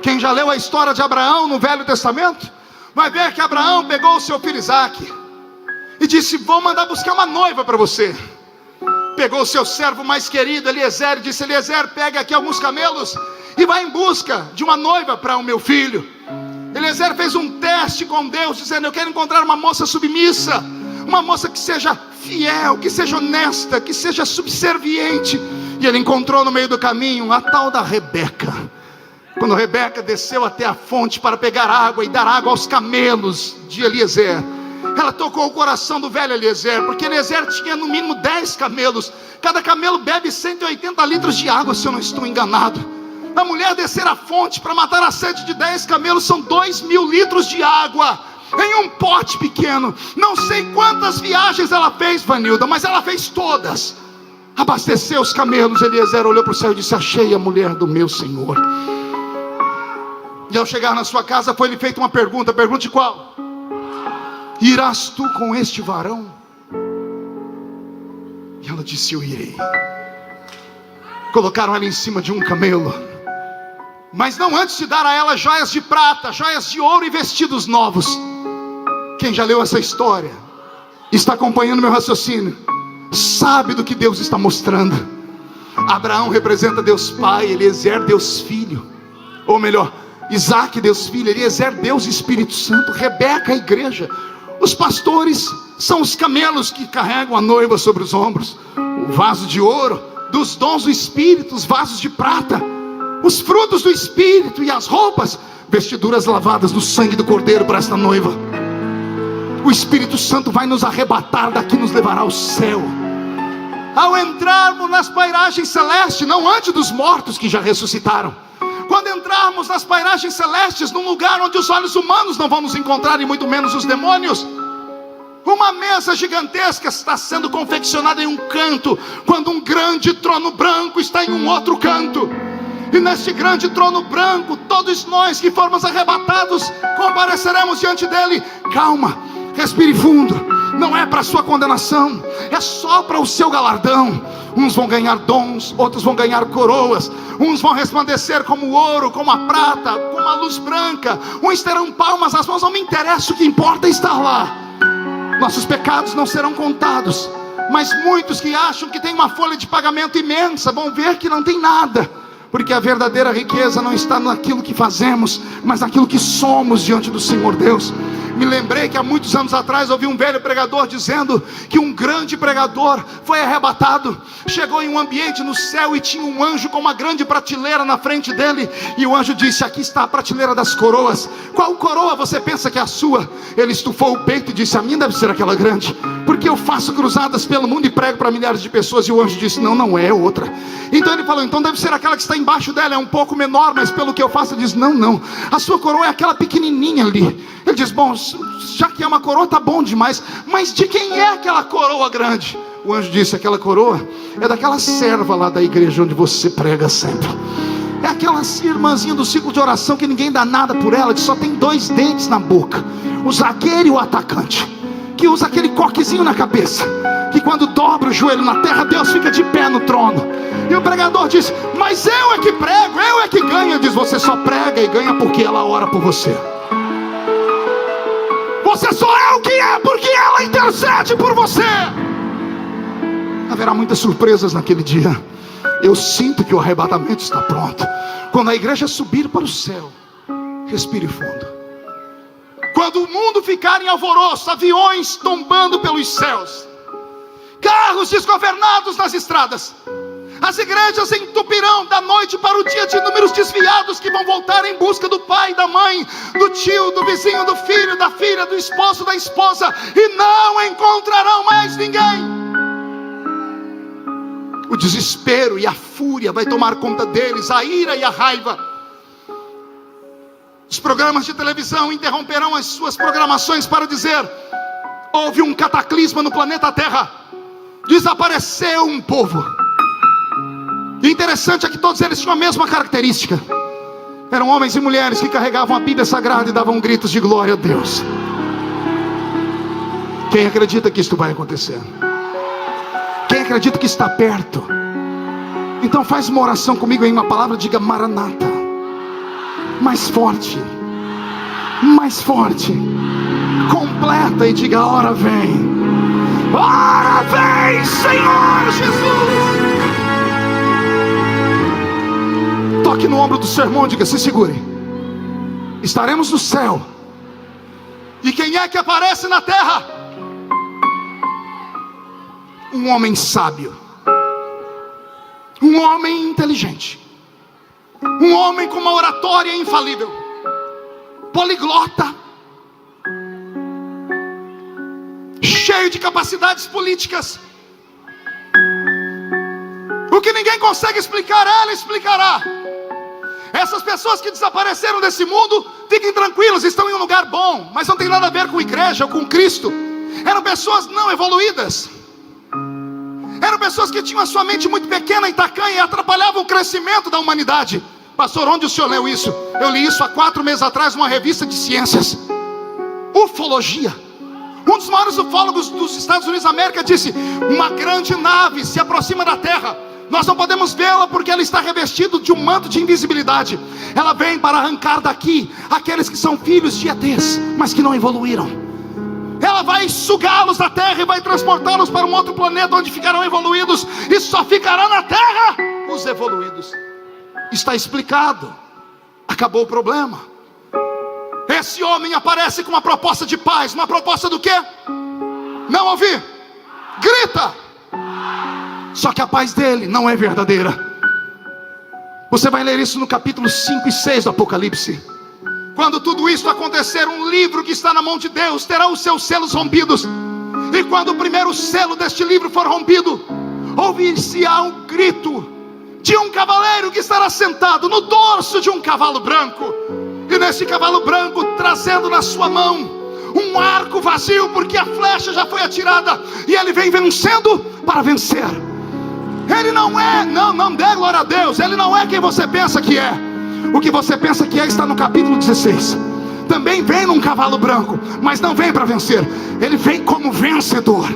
S1: Quem já leu a história de Abraão no Velho Testamento vai ver que Abraão pegou o seu filho Isaque e disse: vou mandar buscar uma noiva para você. Pegou o seu servo mais querido Eliezer e disse: Eliezer, pega aqui alguns camelos e vai em busca de uma noiva para o meu filho. Eliezer fez um teste com Deus, dizendo: eu quero encontrar uma moça submissa, uma moça que seja fiel, que seja honesta, que seja subserviente. E ele encontrou no meio do caminho a tal da Rebeca. Quando Rebeca desceu até a fonte para pegar água e dar água aos camelos de Eliezer, ela tocou o coração do velho Eliezer, porque Eliezer tinha no mínimo 10 camelos. Cada camelo bebe 180 litros de água, se eu não estou enganado. A mulher descer a fonte para matar a sede de 10 camelos são 2.000 litros de água em um pote pequeno. Não sei quantas viagens ela fez, Vanilda, mas ela fez todas. Abasteceu os camelos. Eliezer olhou para o céu e disse: achei a mulher do meu senhor. E ao chegar na sua casa foi-lhe feita uma pergunta. Pergunte qual? Irás tu com este varão? E ela disse: eu irei. Colocaram ela em cima de um camelo, mas não antes de dar a ela joias de prata, joias de ouro e vestidos novos. Quem já leu essa história, está acompanhando meu raciocínio, sabe do que Deus está mostrando. Abraão representa Deus Pai, Eliezer Deus Filho, ou melhor, Isaque Deus Filho, Eliezer Deus Espírito Santo, Rebeca a igreja. Os pastores são os camelos que carregam a noiva sobre os ombros. O vaso de ouro, dos dons do Espírito, os vasos de prata, os frutos do Espírito, e as roupas, vestiduras lavadas no sangue do Cordeiro para esta noiva. O Espírito Santo vai nos arrebatar daqui, nos levará ao céu. Ao entrarmos nas pairagens celestes, não antes dos mortos que já ressuscitaram, quando entrarmos nas pairagens celestes, num lugar onde os olhos humanos não vão nos encontrar, e muito menos os demônios, uma mesa gigantesca está sendo confeccionada em um canto, quando um grande trono branco está em um outro canto. E neste grande trono branco, todos nós que formos arrebatados compareceremos diante dele. Calma, respire fundo. Não é para a sua condenação, é só para o seu galardão. Uns vão ganhar dons, outros vão ganhar coroas. Uns vão resplandecer como o ouro, como a prata, como a luz branca. Uns terão palmas nas mãos. Não me interessa, o que importa é estar lá. Nossos pecados não serão contados, mas muitos que acham que tem uma folha de pagamento imensa vão ver que não tem nada, porque a verdadeira riqueza não está naquilo que fazemos, mas naquilo que somos diante do Senhor Deus. Me lembrei que há muitos anos atrás ouvi um velho pregador dizendo que um grande pregador foi arrebatado, chegou em um ambiente no céu e tinha um anjo com uma grande prateleira na frente dele, e o anjo disse: aqui está a prateleira das coroas. Qual coroa você pensa que é a sua? Ele estufou o peito e disse: a minha deve ser aquela grande, porque eu faço cruzadas pelo mundo e prego para milhares de pessoas. E o anjo disse: não, não é outra. Então ele falou: então deve ser aquela que está embaixo dela, é um pouco menor, mas pelo que eu faço. Ele diz: não, não, a sua coroa é aquela pequenininha ali. Ele diz: bom, já que é uma coroa tá bom demais, mas de quem é aquela coroa grande? O anjo disse: aquela coroa é daquela serva lá da igreja onde você prega sempre. É aquela irmãzinha do ciclo de oração que ninguém dá nada por ela, que só tem 2 dentes na boca, o zagueiro e o atacante, que usa aquele coquezinho na cabeça, que quando dobra o joelho na terra, Deus fica de pé no trono. E o pregador diz: mas eu é que prego, eu é que ganho. Ele diz: você só prega e ganha porque ela ora por você. Você só é o que é porque ela intercede por você. Haverá muitas surpresas naquele dia. Eu sinto que o arrebatamento está pronto. Quando a igreja subir para o céu, respire fundo. Quando o mundo ficar em alvoroço, aviões tombando pelos céus, carros desgovernados nas estradas, as igrejas entupirão da noite para o dia de inúmeros desviados que vão voltar em busca do pai, da mãe, do tio, do vizinho, do filho, da filha, do esposo, da esposa, e não encontrarão mais ninguém. O desespero e a fúria vai tomar conta deles, a ira e a raiva. Os programas de televisão interromperão as suas programações para dizer: houve um cataclisma no planeta Terra. desapareceu um povo. E interessante é que todos eles tinham a mesma característica. Eram homens e mulheres que carregavam a Bíblia Sagrada e davam gritos de glória a Deus. Quem acredita que isto vai acontecer? Quem acredita que está perto? Então faz uma oração comigo em uma palavra, diga Maranata. Mais forte. Mais forte. Completa e diga: a hora vem. A hora vem, Senhor Jesus. Toque no ombro do seu irmão, diga: se segure. Estaremos no céu. E quem é que aparece na terra? Um homem sábio, um homem inteligente, um homem com uma oratória infalível, poliglota, cheio de capacidades políticas. O que ninguém consegue explicar, ela explicará. Essas pessoas que desapareceram desse mundo, fiquem tranquilos, estão em um lugar bom, mas não tem nada a ver com igreja ou com Cristo. Eram pessoas não evoluídas. Eram pessoas que tinham a sua mente muito pequena e tacanha e atrapalhavam o crescimento da humanidade. Pastor, onde o senhor leu isso? Eu li isso há 4 meses atrás numa revista de ciências. Ufologia. Um dos maiores ufólogos dos Estados Unidos da América disse: uma grande nave se aproxima da Terra. Nós não podemos vê-la porque ela está revestida de um manto de invisibilidade. Ela vem para arrancar daqui aqueles que são filhos de ETs, mas que não evoluíram. Ela vai sugá-los da terra e vai transportá-los para um outro planeta onde ficarão evoluídos. E só ficará na terra os evoluídos. Está explicado. Acabou o problema. Esse homem aparece com uma proposta de paz. Uma proposta do quê? Não ouvi. Grita. Só que a paz dele não é verdadeira. Você vai ler isso no capítulo 5 e 6 do Apocalipse. Quando tudo isso acontecer, um livro que está na mão de Deus terá os seus selos rompidos. E quando o primeiro selo deste livro for rompido, ouvir-se-á um grito de um cavaleiro que estará sentado no dorso de um cavalo branco. E nesse cavalo branco, trazendo na sua mão um arco vazio, porque a flecha já foi atirada. E ele vem vencendo para vencer. Ele não é, não dê glória a Deus, ele não é quem você pensa que é. O que você pensa que é está no capítulo 16. Também vem num cavalo branco, mas não vem para vencer. Ele vem como vencedor.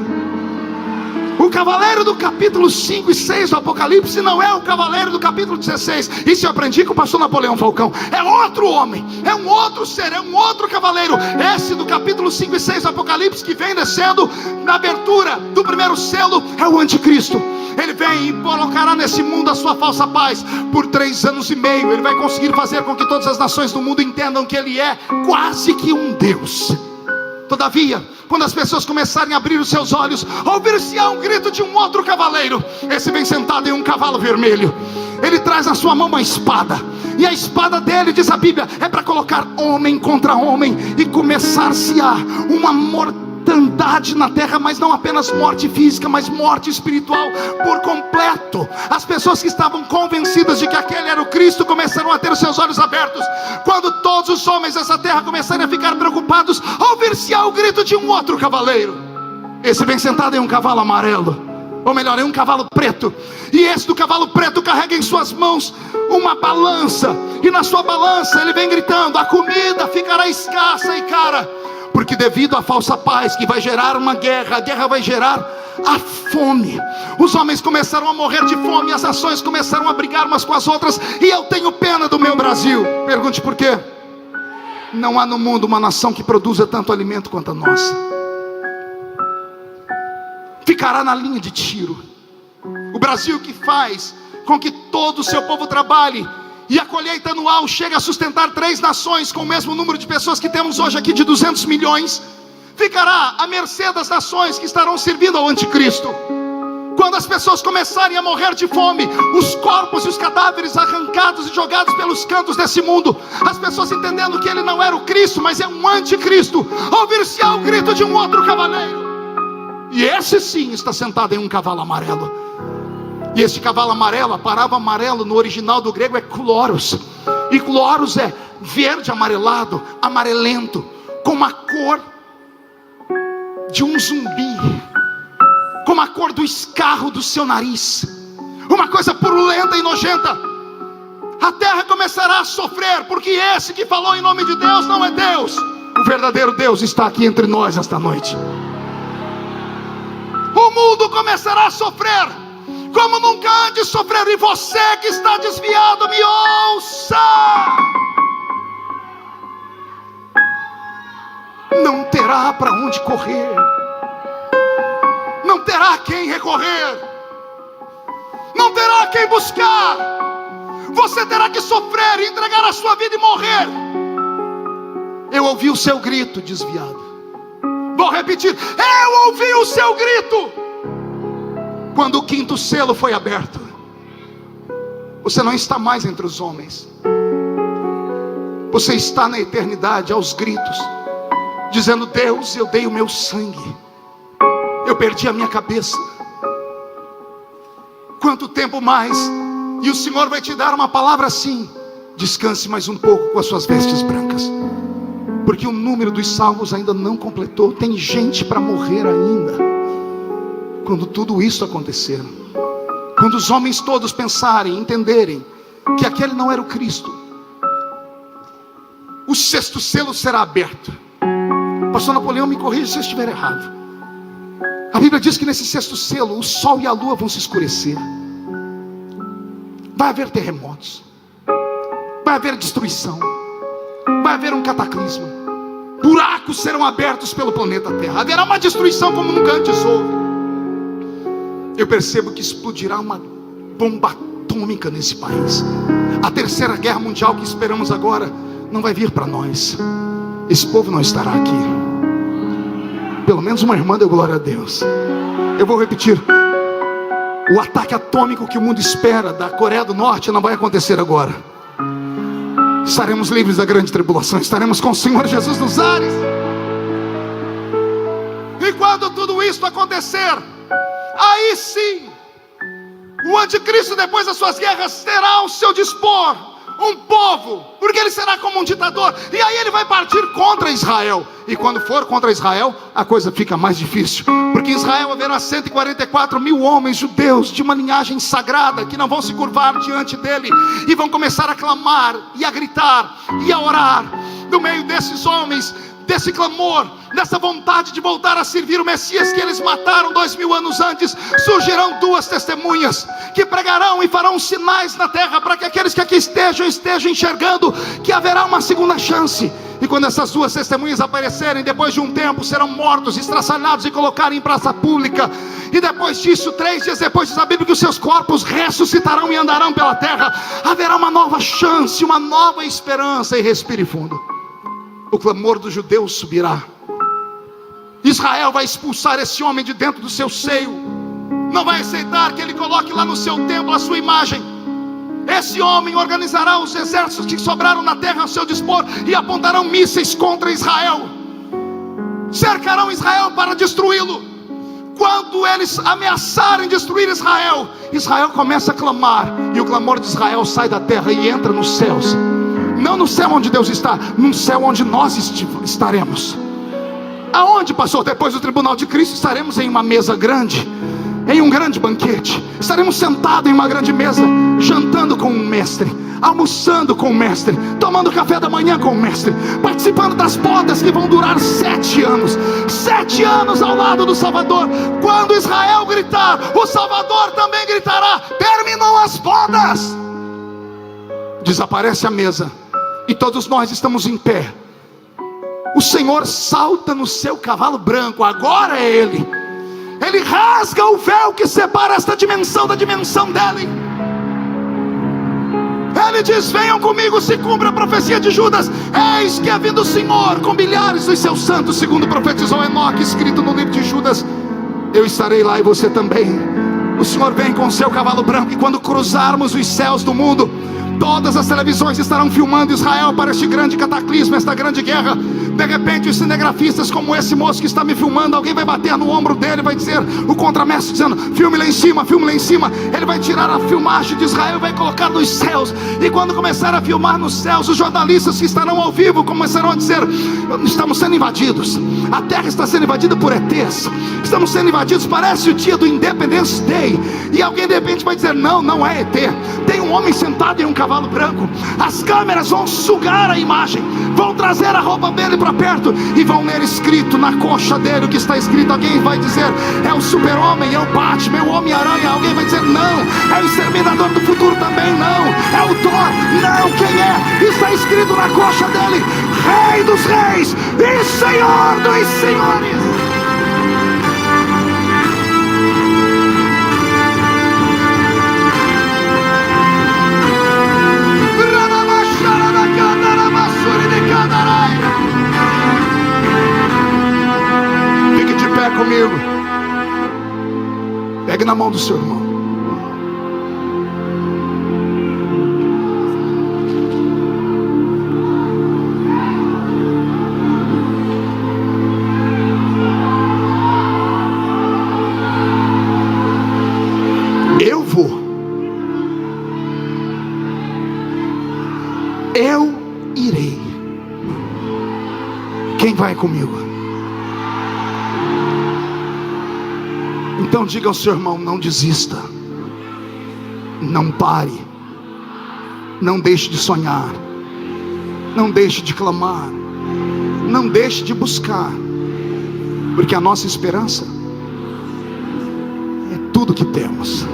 S1: O cavaleiro do capítulo 5 e 6 do Apocalipse não é o cavaleiro do capítulo 16. Isso eu aprendi com o pastor Napoleão Falcão. É outro homem, é um outro ser, é um outro cavaleiro. Esse do capítulo 5 e 6 do Apocalipse, que vem descendo na abertura do primeiro selo, é o anticristo. Ele vem e colocará nesse mundo a sua falsa paz. Por 3 anos e meio ele vai conseguir fazer com que todas as nações do mundo entendam que ele é quase que um Deus. Todavia, quando as pessoas começarem a abrir os seus olhos, ouvir-se-á um grito de um outro cavaleiro. Esse vem sentado em um cavalo vermelho. Ele traz na sua mão uma espada. E a espada dele, diz a Bíblia, é para colocar homem contra homem. E começar-se-á uma mortandade na terra. Mas não apenas morte física, mas morte espiritual por completo. As pessoas que estavam convencidas de que aquele era o Cristo começaram a ter os seus olhos abertos. Quando todos os homens dessa terra começarem a ficar preocupados, ouvir-se-á o grito de um outro cavaleiro. Esse vem sentado em um cavalo amarelo, ou melhor, em um cavalo preto. E esse do cavalo preto carrega em suas mãos uma balança. E na sua balança ele vem gritando: a comida ficará escassa e cara. Porque devido à falsa paz que vai gerar uma guerra, a guerra vai gerar a fome. Os homens começaram a morrer de fome, as nações começaram a brigar umas com as outras. E eu tenho pena do meu Brasil. Pergunte por quê? Não há no mundo uma nação que produza tanto alimento quanto a nossa. Ficará na linha de tiro. O Brasil que faz com que todo o seu povo trabalhe, e a colheita anual chega a sustentar 3 nações com o mesmo número de pessoas que temos hoje aqui, de 200 milhões, ficará à mercê das nações que estarão servindo ao anticristo. Quando as pessoas começarem a morrer de fome, os corpos e os cadáveres arrancados e jogados pelos cantos desse mundo, as pessoas entendendo que ele não era o Cristo, mas é um anticristo, ouvir-se-á o grito de um outro cavaleiro. E esse sim está sentado em um cavalo amarelo. E esse cavalo amarelo, a palavra amarelo no original do grego é chloros. E chloros é verde amarelado, amarelento, com a cor de um zumbi, como a cor do escarro do seu nariz, uma coisa purulenta e nojenta. A terra começará a sofrer, porque esse que falou em nome de Deus não é Deus. O verdadeiro Deus está aqui entre nós esta noite. O mundo começará a sofrer como nunca antes sofreu. E você que está desviado, me ouça. Não terá para onde correr, não terá a quem recorrer, não terá a quem buscar. Você terá que sofrer, entregar a sua vida e morrer. Eu ouvi o seu grito, desviado. Vou repetir, eu ouvi o seu grito quando o quinto selo foi aberto. Você não está mais entre os homens, você está na eternidade, aos gritos, dizendo: Deus, eu dei o meu sangue, eu perdi a minha cabeça. Quanto tempo mais? E o Senhor vai te dar uma palavra assim: descanse mais um pouco com as suas vestes brancas, porque o número dos salvos ainda não completou. Tem gente para morrer ainda. Quando tudo isso acontecer, quando os homens todos pensarem, entenderem que aquele não era o Cristo, o sexto selo será aberto. Pastor Napoleão, me corrija se eu estiver errado. A Bíblia diz que nesse sexto selo o sol e a lua vão se escurecer. Vai haver terremotos, vai haver destruição, vai haver um cataclisma. Buracos serão abertos pelo planeta Terra. Haverá uma destruição como nunca antes houve. Eu percebo que explodirá uma bomba atômica nesse país. A terceira guerra mundial que esperamos agora não vai vir para nós. Esse povo não estará aqui. Pelo menos uma irmã deu glória a Deus. Eu vou repetir: o ataque atômico que o mundo espera da Coreia do Norte não vai acontecer agora. Estaremos livres da grande tribulação, estaremos com o Senhor Jesus nos ares. E quando tudo isso acontecer, aí sim, o anticristo, depois das suas guerras, terá ao seu dispor um povo, porque ele será como um ditador. E aí ele vai partir contra Israel. E quando for contra Israel, a coisa fica mais difícil, porque em Israel haverá 144 mil homens judeus de uma linhagem sagrada, que não vão se curvar diante dele, e vão começar a clamar, e a gritar, e a orar. No meio desses homens, desse clamor, dessa vontade de voltar a servir o Messias que eles mataram 2000 anos antes, surgirão duas testemunhas que pregarão e farão sinais na terra, para que aqueles que aqui estejam enxergando que haverá uma segunda chance. E quando essas duas testemunhas aparecerem, depois de um tempo serão mortos, estraçalhados e colocados em praça pública. E depois disso, 3 dias depois, diz a Bíblia que os seus corpos ressuscitarão e andarão pela terra. Haverá uma nova chance, uma nova esperança. E respire fundo. O clamor dos judeus subirá. Israel vai expulsar esse homem de dentro do seu seio. Não vai aceitar que ele coloque lá no seu templo a sua imagem. Esse homem organizará os exércitos que sobraram na terra ao seu dispor e apontarão mísseis contra Israel. Cercarão Israel para destruí-lo. Quando eles ameaçarem destruir Israel, Israel começa a clamar, e o clamor de Israel sai da terra e entra nos céus. Não no céu onde Deus está, no céu onde nós estaremos. Aonde, pastor? Depois do tribunal de Cristo estaremos em uma mesa grande, em um grande banquete. Estaremos sentados em uma grande mesa, jantando com o mestre, almoçando com o mestre, tomando café da manhã com o mestre, participando das bodas que vão durar 7 anos. 7 anos ao lado do Salvador. Quando Israel gritar, o Salvador também gritará. Terminou as bodas, desaparece a mesa, e todos nós estamos em pé. O Senhor salta no seu cavalo branco. Agora é Ele. Ele rasga o véu que separa esta dimensão da dimensão dele. Ele diz: venham comigo, se cumpre a profecia de Judas. Eis que é vindo o Senhor com milhares dos seus santos, segundo profetizou Enoque, escrito no livro de Judas. Eu estarei lá e você também. O Senhor vem com o seu cavalo branco, e quando cruzarmos os céus do mundo, todas as televisões estarão filmando Israel para este grande cataclismo, esta grande guerra. De repente os cinegrafistas, como esse moço que está me filmando, alguém vai bater no ombro dele, vai dizer, o contramestre dizendo, filme lá em cima, filme lá em cima. Ele vai tirar a filmagem de Israel e vai colocar nos céus. E quando começar a filmar nos céus, os jornalistas que estarão ao vivo começarão a dizer, estamos sendo invadidos, a terra está sendo invadida por ETs, estamos sendo invadidos, parece o dia do Independence Day. E alguém de repente vai dizer, não, não é ET, tem um homem sentado em um cavalo branco. As câmeras vão sugar a imagem, vão trazer a roupa dele para perto e vão ler escrito na coxa dele o que está escrito. Alguém vai dizer, é o Super-Homem, é o Batman, é o Homem-Aranha. Alguém vai dizer, não, é o Exterminador do Futuro também, não, é o Thor, não, quem é? Está escrito na coxa dele, Rei dos Reis e Senhor dos Senhores. Fique de pé comigo. Pegue na mão do seu irmão. Eu vou. Eu irei. Quem vai comigo? Então diga ao seu irmão, não desista, não pare, não deixe de sonhar, não deixe de clamar, não deixe de buscar, porque a nossa esperança é tudo que temos.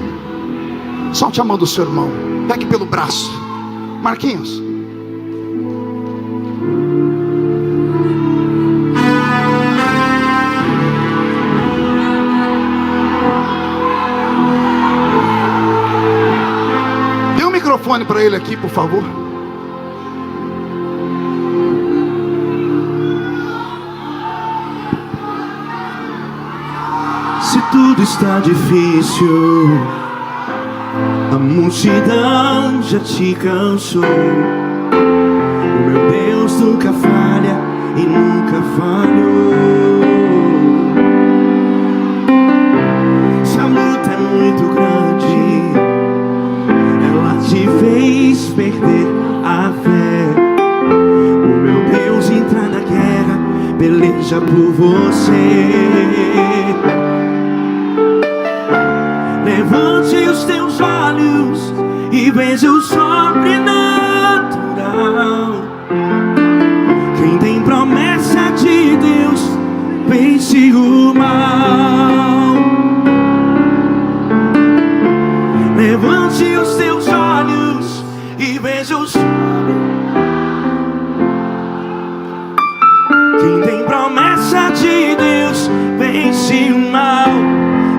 S1: Solte a mão do seu irmão, pegue pelo braço. Marquinhos, microfone para ele aqui, por favor.
S3: Se tudo está difícil, a multidão já te cansou. O meu Deus nunca falha e nunca falhou. Se a luta é muito grande, te fez perder a fé. O meu Deus entra na guerra, peleja por você. Levante os teus olhos e veja o sobrenatural. Quem tem promessa de Deus vence o mal. Levante os teus olhos e veja o sol. Quem tem promessa de Deus vence o mal,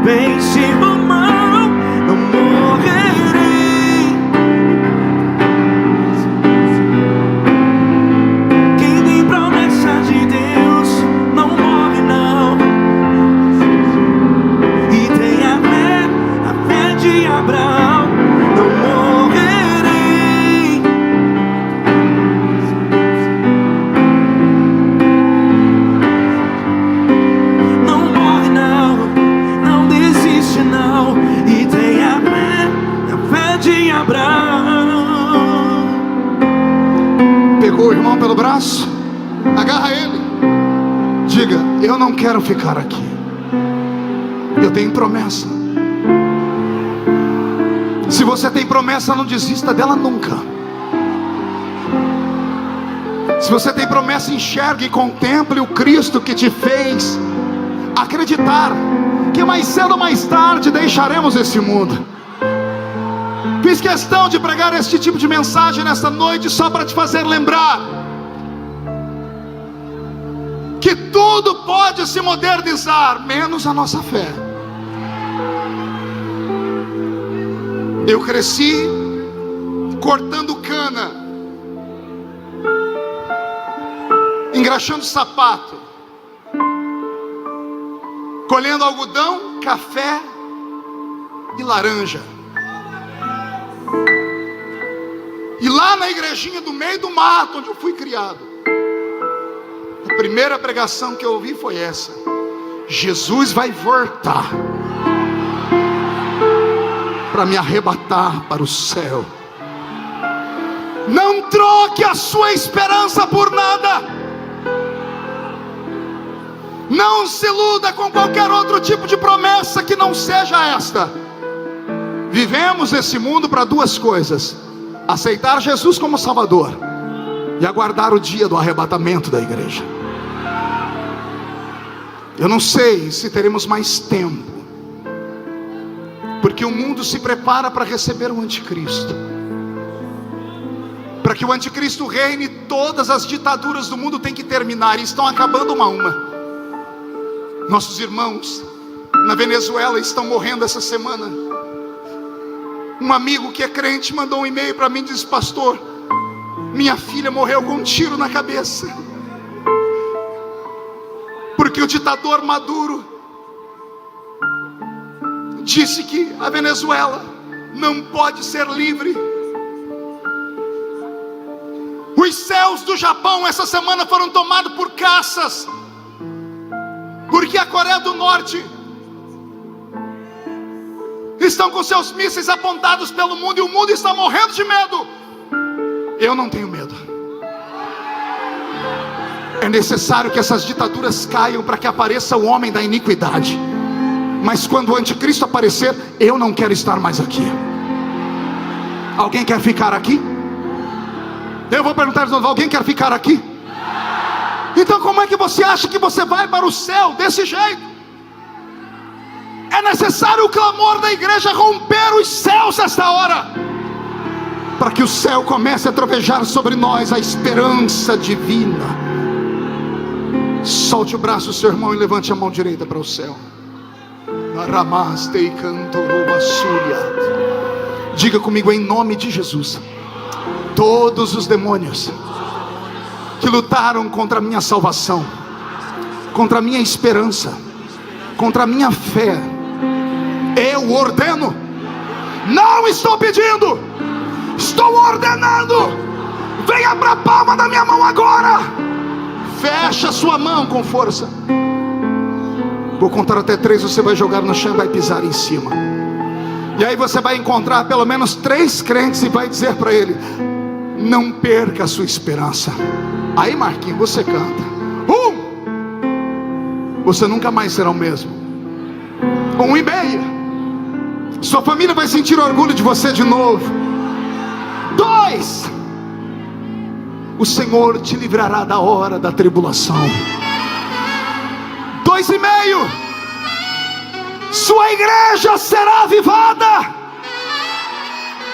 S3: vence o mal, não morrerei. Quem tem promessa de Deus não morre não. E tem a fé de Abraão.
S1: Pegou o irmão pelo braço, agarra ele, diga, eu não quero ficar aqui, eu tenho promessa. Se você tem promessa, não desista dela nunca. Se você tem promessa, enxergue e contemple o Cristo que te fez acreditar que mais cedo ou mais tarde deixaremos esse mundo. Fiz questão de pregar este tipo de mensagem nesta noite só para te fazer lembrar que tudo pode se modernizar, menos a nossa fé. Eu cresci cortando cana, engraxando sapato, colhendo algodão, café e laranja. E lá na igrejinha do meio do mato onde eu fui criado, A primeira pregação que eu ouvi foi essa: Jesus vai voltar para me arrebatar para o céu. Não troque a sua esperança por nada. Não se iluda com qualquer outro tipo de promessa que não seja esta. Vivemos nesse mundo para duas coisas: aceitar Jesus como Salvador e aguardar o dia do arrebatamento da igreja. Eu não sei se teremos mais tempo, porque o mundo se prepara para receber o anticristo. Para que o anticristo reine, todas as ditaduras do mundo têm que terminar, e estão acabando uma a uma. Nossos irmãos na Venezuela estão morrendo essa semana. Um amigo que é crente mandou um e-mail para mim e disse: pastor, minha filha morreu com um tiro na cabeça, porque o ditador Maduro disse que a Venezuela não pode ser livre. Os céus do Japão essa semana foram tomados por caças, porque a Coreia do Norte estão com seus mísseis apontados pelo mundo, e o mundo está morrendo de medo. Eu não tenho medo. É necessário que essas ditaduras caiam para que apareça o homem da iniquidade. Mas quando o anticristo aparecer, eu não quero estar mais aqui. Alguém quer ficar aqui? Eu vou perguntar de novo: alguém quer ficar aqui? Então como é que você acha que você vai para o céu desse jeito? É necessário o clamor da igreja romper os céus esta hora, para que o céu comece a trovejar sobre nós a esperança divina. Solte o braço do seu irmão e levante a mão direita para o céu. Diga comigo, em nome de Jesus: todos os demônios que lutaram contra a minha salvação, contra a minha esperança, contra a minha fé, eu ordeno. Não estou pedindo, estou ordenando. Venha para a palma da minha mão agora. Fecha sua mão com força. Vou contar até 3, você vai jogar no chão e vai pisar em cima. E aí você vai encontrar pelo menos 3 crentes e vai dizer para ele: não perca a sua esperança. Aí, Marquinhos, você canta. 1, você nunca mais será o mesmo. 1,5, sua família vai sentir orgulho de você de novo. 2, o Senhor te livrará da hora da tribulação. 2,5, sua igreja será avivada.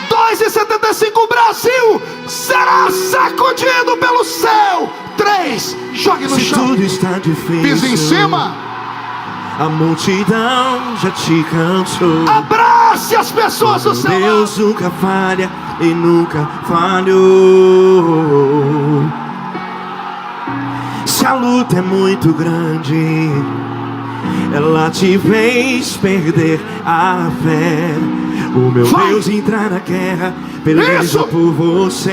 S1: 2,75, o Brasil será sacudido pelo céu. 3, jogue no chão.
S3: Se tudo está difícil,
S1: pisa em cima.
S3: A multidão já te cansou.
S1: Abrace as pessoas do seu lado.
S3: Deus nunca falha e nunca falhou. Se a luta é muito grande, ela te fez perder a fé. O meu Deus entrar na guerra, peleja por você.